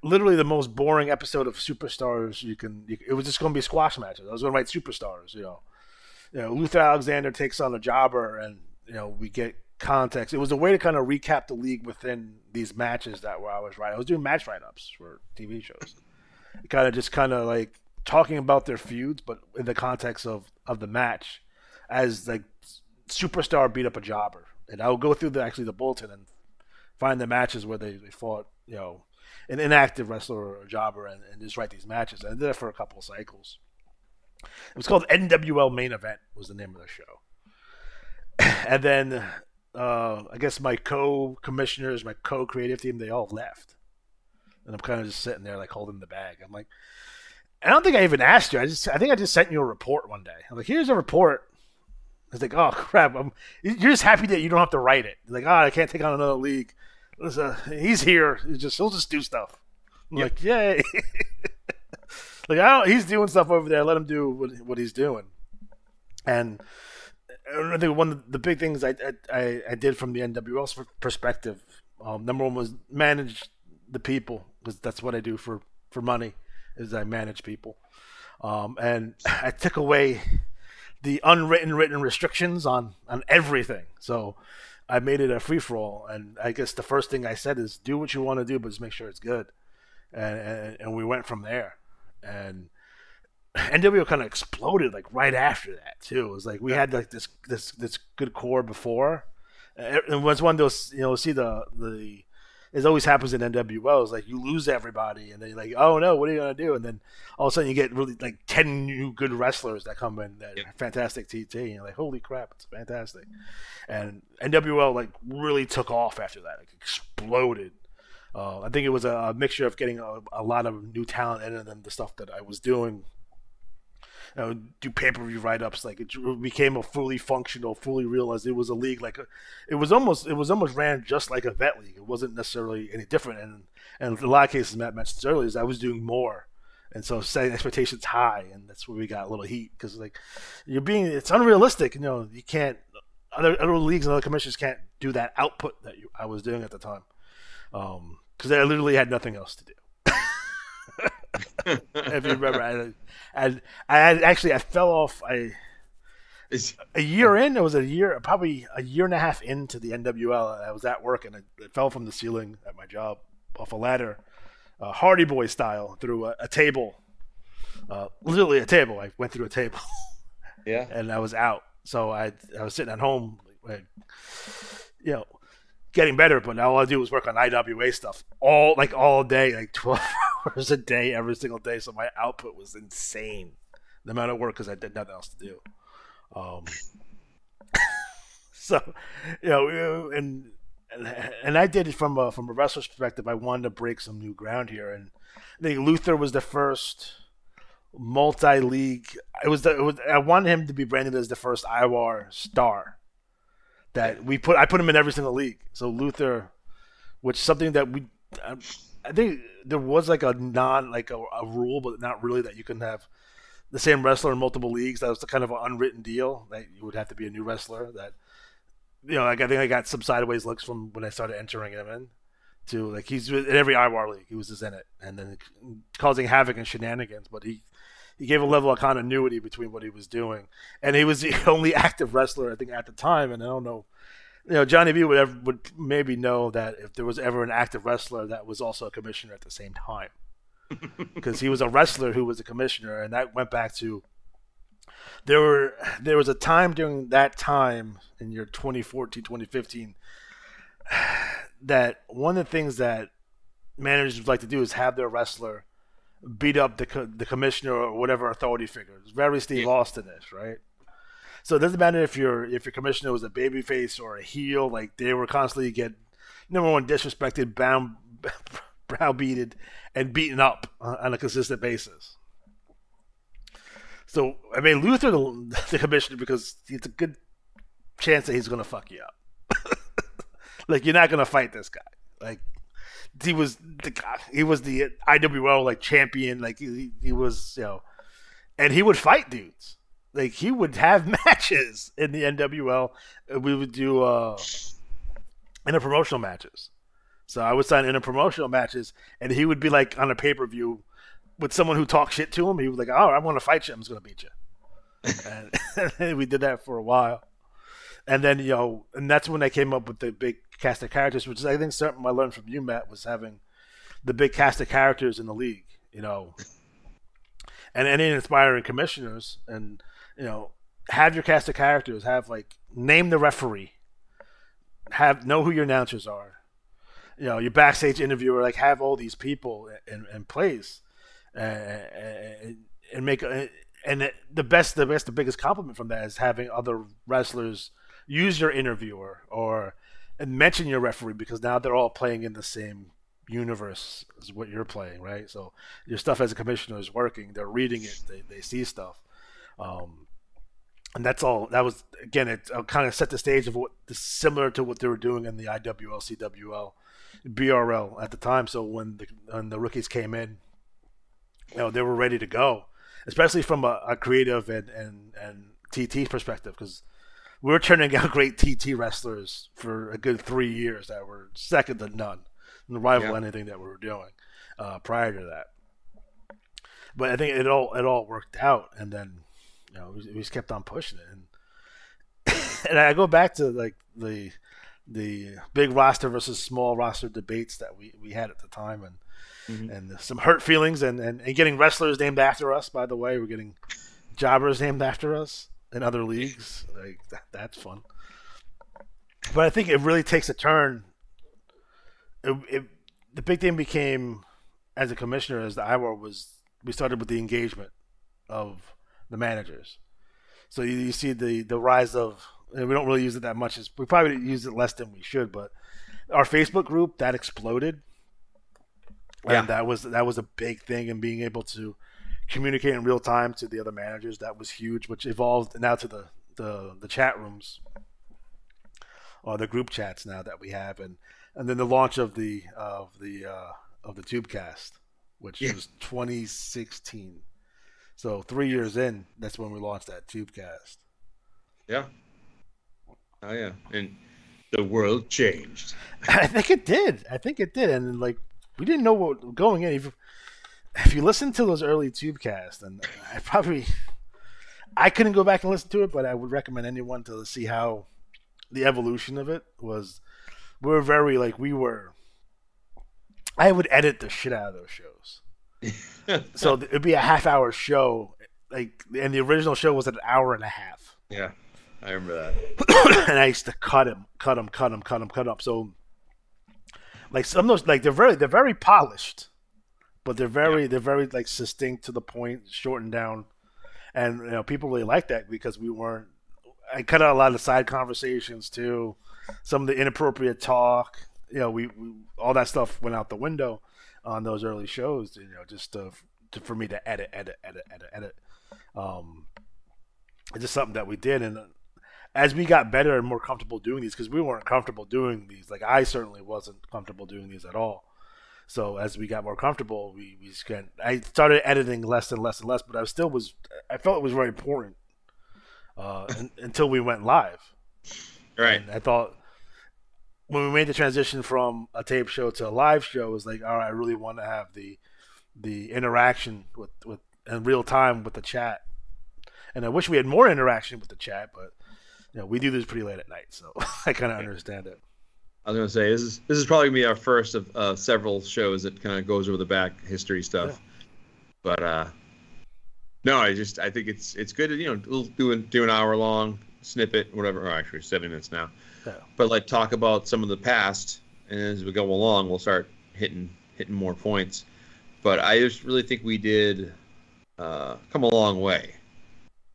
literally the most boring episode of Superstars it was just going to be squash matches. I was going to write Superstars. Luther Alexander takes on a jobber, and we get context. It was a way to kind of recap the league within these matches that I was writing. I was doing match write-ups for TV shows. Kind of like talking about their feuds, but in the context of the match, as like Superstar beat up a jobber, and I would go through the bulletin and find the matches where they fought an inactive wrestler or a jobber, and just write these matches. And I did it for a couple of cycles. It was called NWL Main Event was the name of the show. And then I guess my co-commissioners, my co-creative team, they all left. And I'm kind of just sitting there like holding the bag. I'm like, I don't think I even asked you. I think I just sent you a report one day. I'm like, here's a report. I was like, oh crap. You're just happy that you don't have to write it. You're like, I can't take on another league. He's here. He'll just do stuff. I'm like, yay. Like, he's doing stuff over there. Let him do what he's doing. And I think one of the big things I did from the NWL perspective, number one was manage the people, because that's what I do for money, is I manage people. And I took away the written restrictions on everything. So I made it a free-for-all. And I guess the first thing I said is do what you want to do, but just make sure it's good. And we went from there. And NWO kind of exploded like right after that too. It was like we had like this good core before, and it was one of those see the it always happens in NWO. It's like you lose everybody, and then you're like, oh no, what are you gonna do? And then all of a sudden you get really like 10 new good wrestlers that come in that are fantastic TT, and you're like, holy crap, it's fantastic. And NWO like really took off after that, like exploded. I think it was a mixture of getting a lot of new talent in, and then the stuff that I was doing. Do pay-per-view write-ups, like it became a fully functional, fully realized it was a league. Like it was almost ran just like a vet league. It wasn't necessarily any different. And in a lot of cases, Matt mentioned earlier, is I was doing more, and so setting expectations high, and that's where we got a little heat, because like it's unrealistic. You can't other leagues and other commissions can't do that output that I was doing at the time, because I literally had nothing else to do. If you remember, I fell off. A year in, it was probably a year and a half into the NWL. I was at work, and it fell from the ceiling at my job off a ladder, Hardy Boy style, through a table. Literally a table. I went through a table. Yeah. And I was out. So I was sitting at home, getting better, but all I do was work on IWA stuff all day, like 12 hours a day, every single day. So my output was insane, the amount of work, because I did nothing else to do. So, and and I did it from a wrestler's perspective. I wanted to break some new ground here, and I think Luther was the first multi-league. I wanted him to be branded as the first Iwar star that I put him in every single league. So Luther, which is something that I think there was like a rule, but not really, that you can have the same wrestler in multiple leagues. That was the kind of an unwritten deal that you would have to be a new wrestler. That, I think I got some sideways looks from when I started entering him in. To like, he's in every Iwar league, he was just in it, and then causing havoc and shenanigans. But he gave a level of continuity between what he was doing, and he was the only active wrestler I think at the time. And I don't know, Johnny B would maybe know that if there was ever an active wrestler that was also a commissioner at the same time, because he was a wrestler who was a commissioner, and that went back to there was a time during that time in year 2014, 2015. That one of the things that managers would like to do is have their wrestler beat up the commissioner or whatever authority figure. It's very Steve Austin-ish, right? So it doesn't matter if your commissioner was a babyface or a heel. Like, they were constantly number one, disrespected, browbeated, and beaten up on a consistent basis. So I made Luther the commissioner because it's a good chance that he's going to fuck you up. Like, you're not gonna fight this guy. Like, he was the guy. He was the IWL champion. Like, he was, and he would fight dudes. Like, he would have matches in the NWL. We would do interpromotional matches. So I would sign interpromotional matches, and he would be like on a pay-per-view with someone who talked shit to him. He was like, "Oh, I want to fight you. I'm just gonna beat you." And we did that for a while. And then, and that's when I came up with the big cast of characters, which is, I think, something I learned from you, Matt, was having the big cast of characters in the league, and any inspiring commissioners, and, have your cast of characters, have, name the referee, know who your announcers are, your backstage interviewer, have all these people in place, and make, and the biggest compliment from that is having other wrestlers use your interviewer and mention your referee, because now they're all playing in the same universe as what you're playing, right? So your stuff as a commissioner is working. They're reading it. They see stuff. And that's all. That was, again, it kind of set the stage of similar to what they were doing in the IWL, CWL, BRL at the time. So when the rookies came in, they were ready to go, especially from a creative and TT perspective, because we were turning out great TT wrestlers for a good 3 years that were second to none and rival anything that we were doing prior to that. But I think it all worked out, and then we just kept on pushing it, and I go back to the big roster versus small roster debates that we had at the time, and some hurt feelings, and getting wrestlers named after us. By the way, we're getting jobbers named after us in other leagues. That's fun. But I think it really takes a turn. The big thing became, as a commissioner, as the Iwar we started with the engagement of the managers. So you see the rise of, and we don't really use it that much. We probably use it less than we should, but our Facebook group, that exploded. And that was a big thing, and being able to communicate in real time to the other managers, that was huge, which evolved now to the chat rooms, or the group chats now that we have, and then the launch of the Tubecast, which was 2016. So 3 years in, that's when we launched that Tubecast. Yeah. Oh yeah, and the world changed. I think it did, and we didn't know what going in. If you listen to those early Tubecasts, and I couldn't go back and listen to it, but I would recommend anyone to see how the evolution of it was. We were very I would edit the shit out of those shows. So it'd be a half-hour show, and the original show was an hour and a half. Yeah, I remember that. And I used to cut them. So, some of those, they're very polished, but they're very succinct, to the point, shortened down, and people really like that, because I cut out a lot of side conversations too, some of the inappropriate talk. We all that stuff went out the window on those early shows. Just for me to edit. It's just something that we did, and as we got better and more comfortable doing these, because we weren't comfortable doing these. Like I certainly wasn't comfortable doing these at all. So as we got more comfortable, I started editing less and less and less, but I felt it was very important until we went live. Right. And I thought when we made the transition from a tape show to a live show, it was like, all right, I really want to have the interaction with in real time with the chat. And I wish we had more interaction with the chat, but we do this pretty late at night, so I kind of understand it. I was gonna say this is probably gonna be our first of several shows that kind of goes over the back history stuff. Yeah. But no, I think it's good to we'll do an hour long snippet, whatever. Or actually 7 minutes now. Yeah. But like talk about some of the past, and as we go along, we'll start hitting more points. But I just really think we did come a long way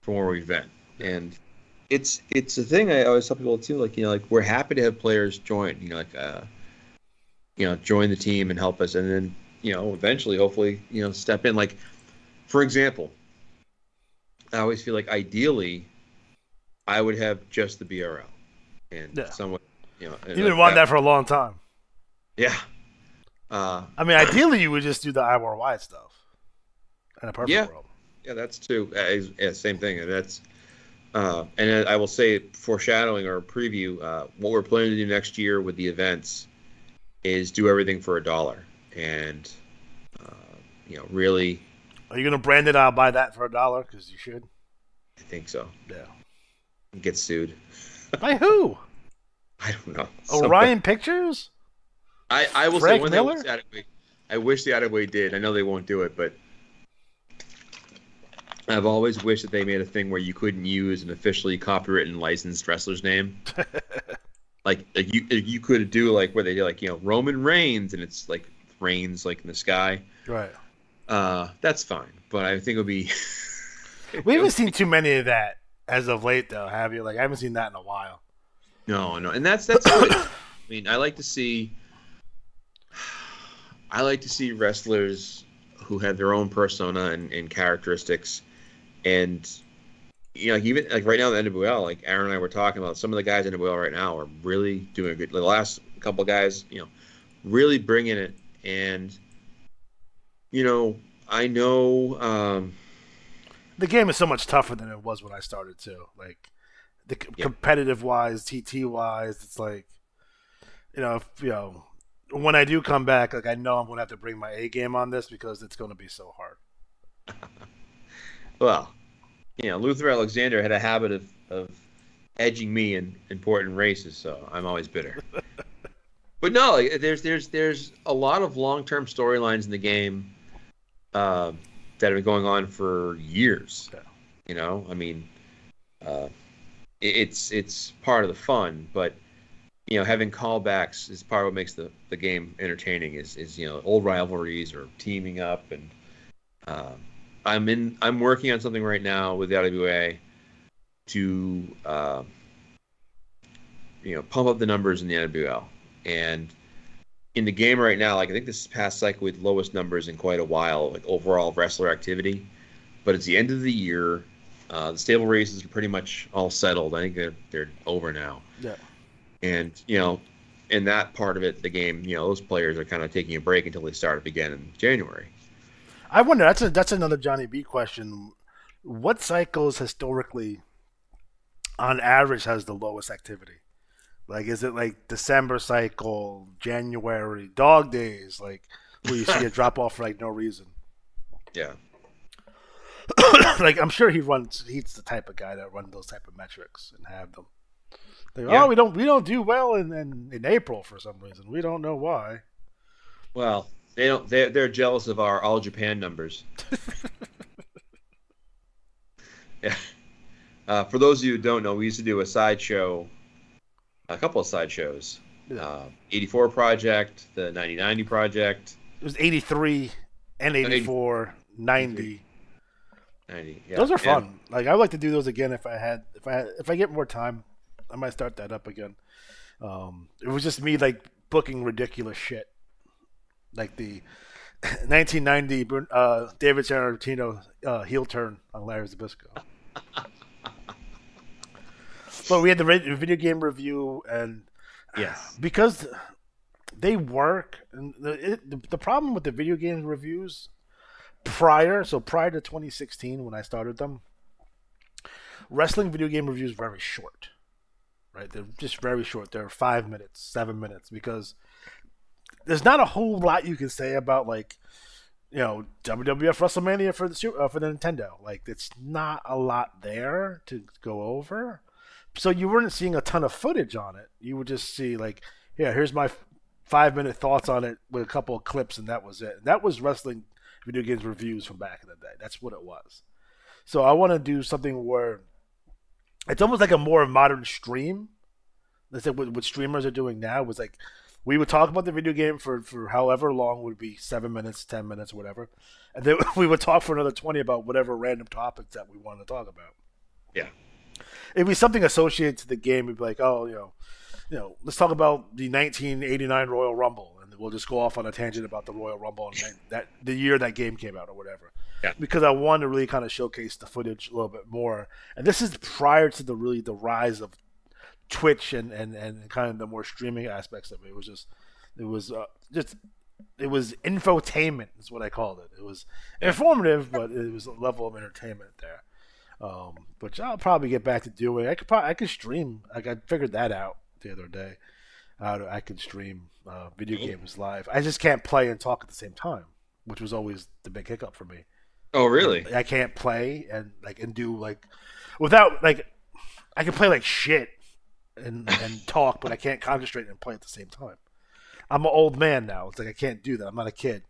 from where we've been, and it's a thing I always tell people too. Like we're happy to have players join. Join the team and help us, and then eventually, hopefully, step in. Like for example, I always feel like ideally, I would have just the BRL, and someone You've been wanting that for a long time. Yeah. I mean, ideally, you would just do the Iwar wide stuff in a perfect world. Yeah, that's too. Same thing. And that's. And I will say, foreshadowing or preview, what we're planning to do next year with the events is do everything for $1, and really. Are you gonna brand it? I'll buy that for $1 because you should. I think so. Yeah. Get sued. By who? I don't know. Orion Pictures. I will Frank say one Miller? thing. I wish the Attaway did. I know they won't do it, but I've always wished that they made a thing where you couldn't use an officially copywritten licensed wrestler's name. like you could do like where they do Roman Reigns, and it's like Reigns like in the sky. Right. That's fine, but I think it would be. We haven't seen too many of that as of late, though, have you? Like I haven't seen that in a while. No, and that's good. I mean, I like to see wrestlers who have their own persona and characteristics, and even like right now in the NWL, like Aaron and I were talking about, some of the guys in the NWL right now are really doing good. The last couple of guys, really bringing it, and I know the game is so much tougher than it was when I started too. Like the competitive wise, TT wise, it's like when I do come back, like I know I'm gonna have to bring my A game on this because it's gonna be so hard. Well, Luther Alexander had a habit of edging me in important races, so I'm always bitter. But no, there's a lot of long-term storylines in the game that have been going on for years. Yeah. I mean, it's part of the fun, but having callbacks is part of what makes the game entertaining. Is old rivalries or teaming up, and I'm working on something right now with the IWA to pump up the numbers in the NWL, and in the game right now, like I think this past cycle with lowest numbers in quite a while, like overall wrestler activity, but it's the end of the year. The stable races are pretty much all settled. I think they're over now. Yeah. And in that part of it, the game, those players are kind of taking a break until they start up again in January. I wonder. That's another Johnny B question. What cycles historically, on average, has the lowest activity? Like, is it like December cycle, January, dog days, like where you see a drop off for like no reason? Yeah. Like I'm sure he's the type of guy that runs those type of metrics and have them. Like, we don't do well in April for some reason. We don't know why. Well, they don't. They're jealous of our All Japan numbers. Yeah. For those of you who don't know, we used to do a couple of sideshows. 84 Project, the 9090 Project. It was 83 and 84, 90. 90. Yeah. Those are fun. Like I would like to do those again if I get more time. I might start that up again. It was just me like booking ridiculous shit, like the 1990 David Tarantino heel turn on Larry Zbyszko. But we had the video game review, and Yes. because they work, and the problem with the video game reviews prior to 2016 when I started them, wrestling video game reviews are very short, right? They're just very short. They're 5 minutes, 7 minutes, because there's not a whole lot you can say about like, WWF WrestleMania for the Nintendo. Like, it's not a lot there to go over. So you weren't seeing a ton of footage on it. You would just see like, yeah, here's my 5-minute thoughts on it with a couple of clips, and that was it. And that was wrestling video games reviews from back in the day. That's what it was. So I want to do something where it's almost like a more modern stream. Let's say what streamers are doing now was like, we would talk about the video game for however long, would be 7 minutes, 10 minutes, whatever. And then we would talk for another 20 about whatever random topics that we wanted to talk about. Yeah. It'd be something associated to the game. It'd be like, let's talk about the 1989 Royal Rumble, and we'll just go off on a tangent about the Royal Rumble and that the year that game came out or whatever. Yeah. Because I wanted to really kind of showcase the footage a little bit more. And this is prior to the rise of Twitch and kind of the more streaming aspects of it. It was infotainment is what I called it. It was informative, but it was a level of entertainment there. Which I'll probably get back to doing. I could stream. Like, I figured that out the other day. I could stream video games live. I just can't play and talk at the same time, which was always the big hiccup for me. Oh, really? I can't play and do like without like I can play like shit and talk, but I can't concentrate and play at the same time. I'm an old man now. It's like I can't do that. I'm not a kid.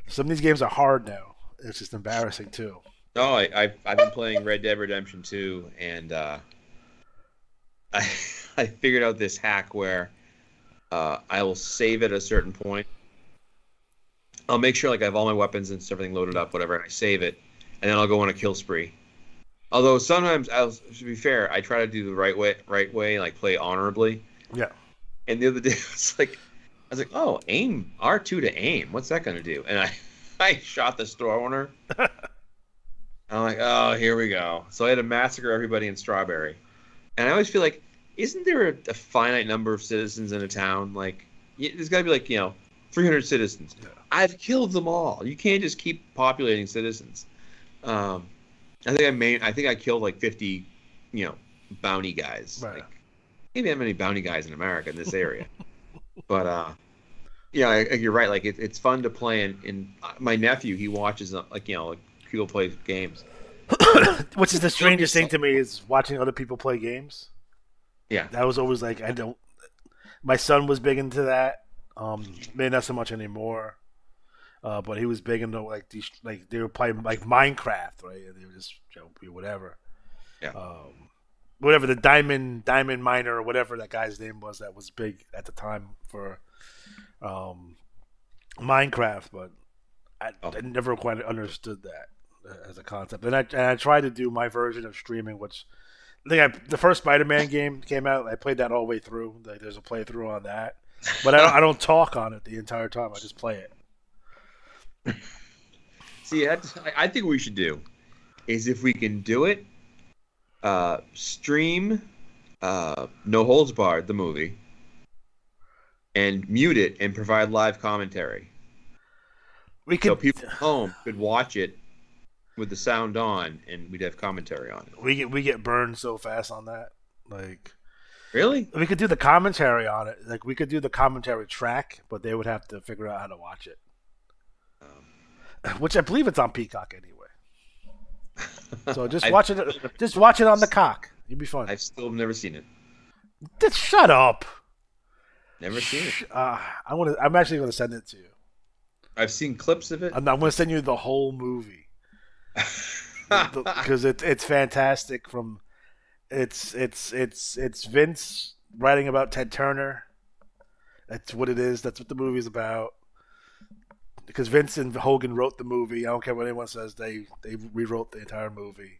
Some of these games are hard now. It's just embarrassing too. No, I've been playing Red Dead Redemption 2, and I figured out this hack where I will save at a certain point. I'll make sure like I have all my weapons and everything loaded up, whatever, and I save it, and then I'll go on a kill spree. Although sometimes, to be fair, I try to do the right way, like play honorably. Yeah. And the other day, I was like, oh, aim R2 to aim. What's that gonna do? And I shot the store owner. I'm like, oh, here we go. So I had to massacre everybody in Strawberry. And I always feel like, isn't there a finite number of citizens in a town? Like, there's got to be like, 300 citizens. Yeah. I've killed them all. You can't just keep populating citizens. I think I killed like 50, bounty guys. Right. Like, maybe that many bounty guys in America in this area. But you're right. Like it's fun to play. And my nephew, he watches people play games. Which is the strangest thing to me is watching other people play games. Yeah, that was always like my son was big into that. Maybe not so much anymore. But he was big into like these, like they were playing like Minecraft, right? And they were just whatever. Yeah. Whatever the diamond miner or whatever that guy's name was that was big at the time for Minecraft, but I never quite understood that as a concept. And I tried to do my version of streaming, which I think the first Spider-Man game came out. I played that all the way through. Like, there's a playthrough on that, but I don't talk on it the entire time. I just play it. See, I think what we should do is if we can do it, stream No Holds Barred, the movie, and mute it and provide live commentary. So people at home could watch it with the sound on, and we'd have commentary on it. We get burned so fast on that. Like, really? We could do the commentary on it. Like, we could do the commentary track, but they would have to figure out how to watch it. Which I believe it's on Peacock anyway. So just watch it. Just watch it on the cock. You'd be fine. I've still never seen it. Just shut up. Never seen it. I'm actually going to send it to you. I've seen clips of it. I'm going to send you the whole movie because it's fantastic. From it's Vince writing about Ted Turner. That's what it is. That's what the movie's about. Because Vince and Hogan wrote the movie. I don't care what anyone says. They rewrote the entire movie.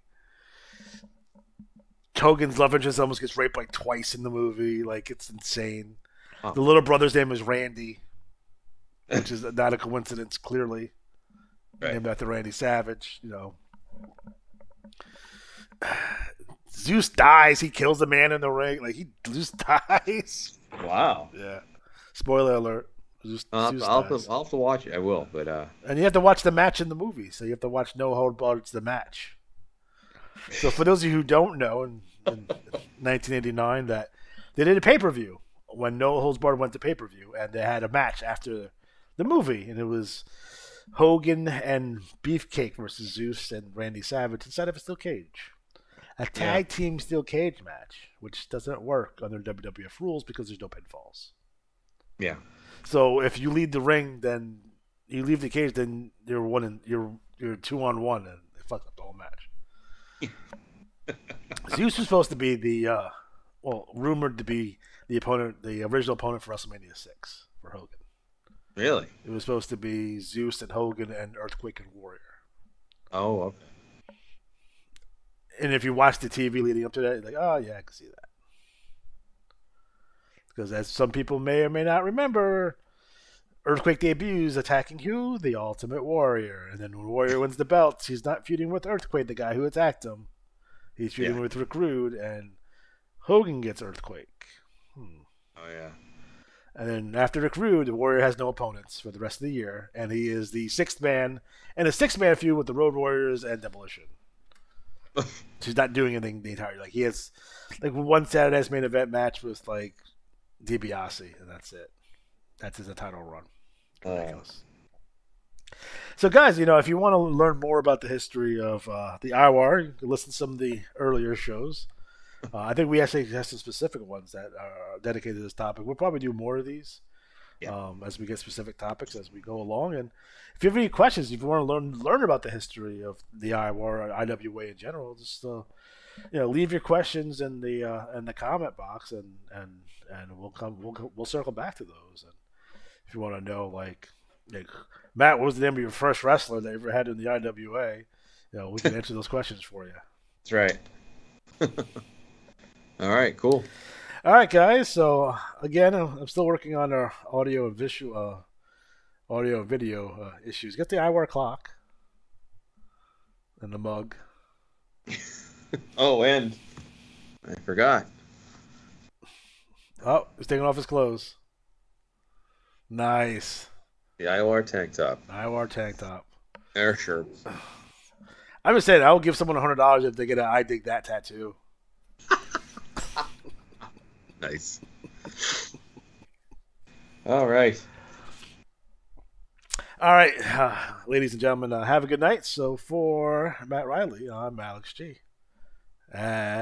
Hogan's love interest almost gets raped like twice in the movie. Like, it's insane. Huh. The little brother's name is Randy, which is not a coincidence, clearly. Right. Named after Randy Savage, you know. Zeus dies. He kills the man in the ring. Like, Zeus dies. Wow. Yeah. Spoiler alert. Zeus I'll dies. have to watch it. I will, but And you have to watch the match in the movie. So you have to watch No Hold Barred. It's the match. So for those of you who don't know, in 1989, that they did a pay-per-view when No Holds Barred went to pay-per-view, and they had a match after the movie, and it was Hogan and Beefcake versus Zeus and Randy Savage inside of a steel cage. A tag team steel cage match, which doesn't work under WWF rules because there's no pinfalls. yeah. So if you leave the ring, then you leave the cage, then you're 2-on-1, and it fucks up the whole match. Zeus was supposed to be the rumored to be the opponent, the original opponent for WrestleMania 6 for Hogan. Really? It was supposed to be Zeus and Hogan and Earthquake and Warrior. Oh, okay. And if you watch the TV leading up to that, you're like, oh yeah, I can see that. Because as some people may or may not remember, Earthquake debuts attacking who? The Ultimate Warrior. And then when Warrior wins the belts, he's not feuding with Earthquake, the guy who attacked him. He's feuding with Rick Rude, and Hogan gets Earthquake. Oh, yeah. And then after Rick Rude, the Warrior has no opponents for the rest of the year, and he is the sixth man, and a six-man feud with the Road Warriors and Demolition. He's not doing anything the entire, like, he has, like, one Saturday's main event match with, like, DiBiase, and that's it. That's his title run. Ridiculous. So, guys, if you want to learn more about the history of the Iwar, you can listen to some of the earlier shows. I think we actually have some specific ones that are dedicated to this topic. We'll probably do more of these as we get specific topics as we go along. And if you have any questions, if you want to learn about the history of the Iwar or IWA in general, just leave your questions in the comment box, and we'll circle back to those. And if you want to know, like Matt, what was the name of your first wrestler that you ever had in the IWA? We can answer those questions for you. That's right. All right, cool. All right, guys. So again, I'm still working on our audio and video issues. Get the Iwar clock and the mug. Oh, and I forgot. Oh, he's taking off his clothes. Nice. The Iwar tank top. Iwar tank top. Air shirts. I'm just saying, I will give someone $100 if they get an I Dig That tattoo. Nice. All right. All right, ladies and gentlemen, have a good night. So for Matt Riley, I'm Alex G. And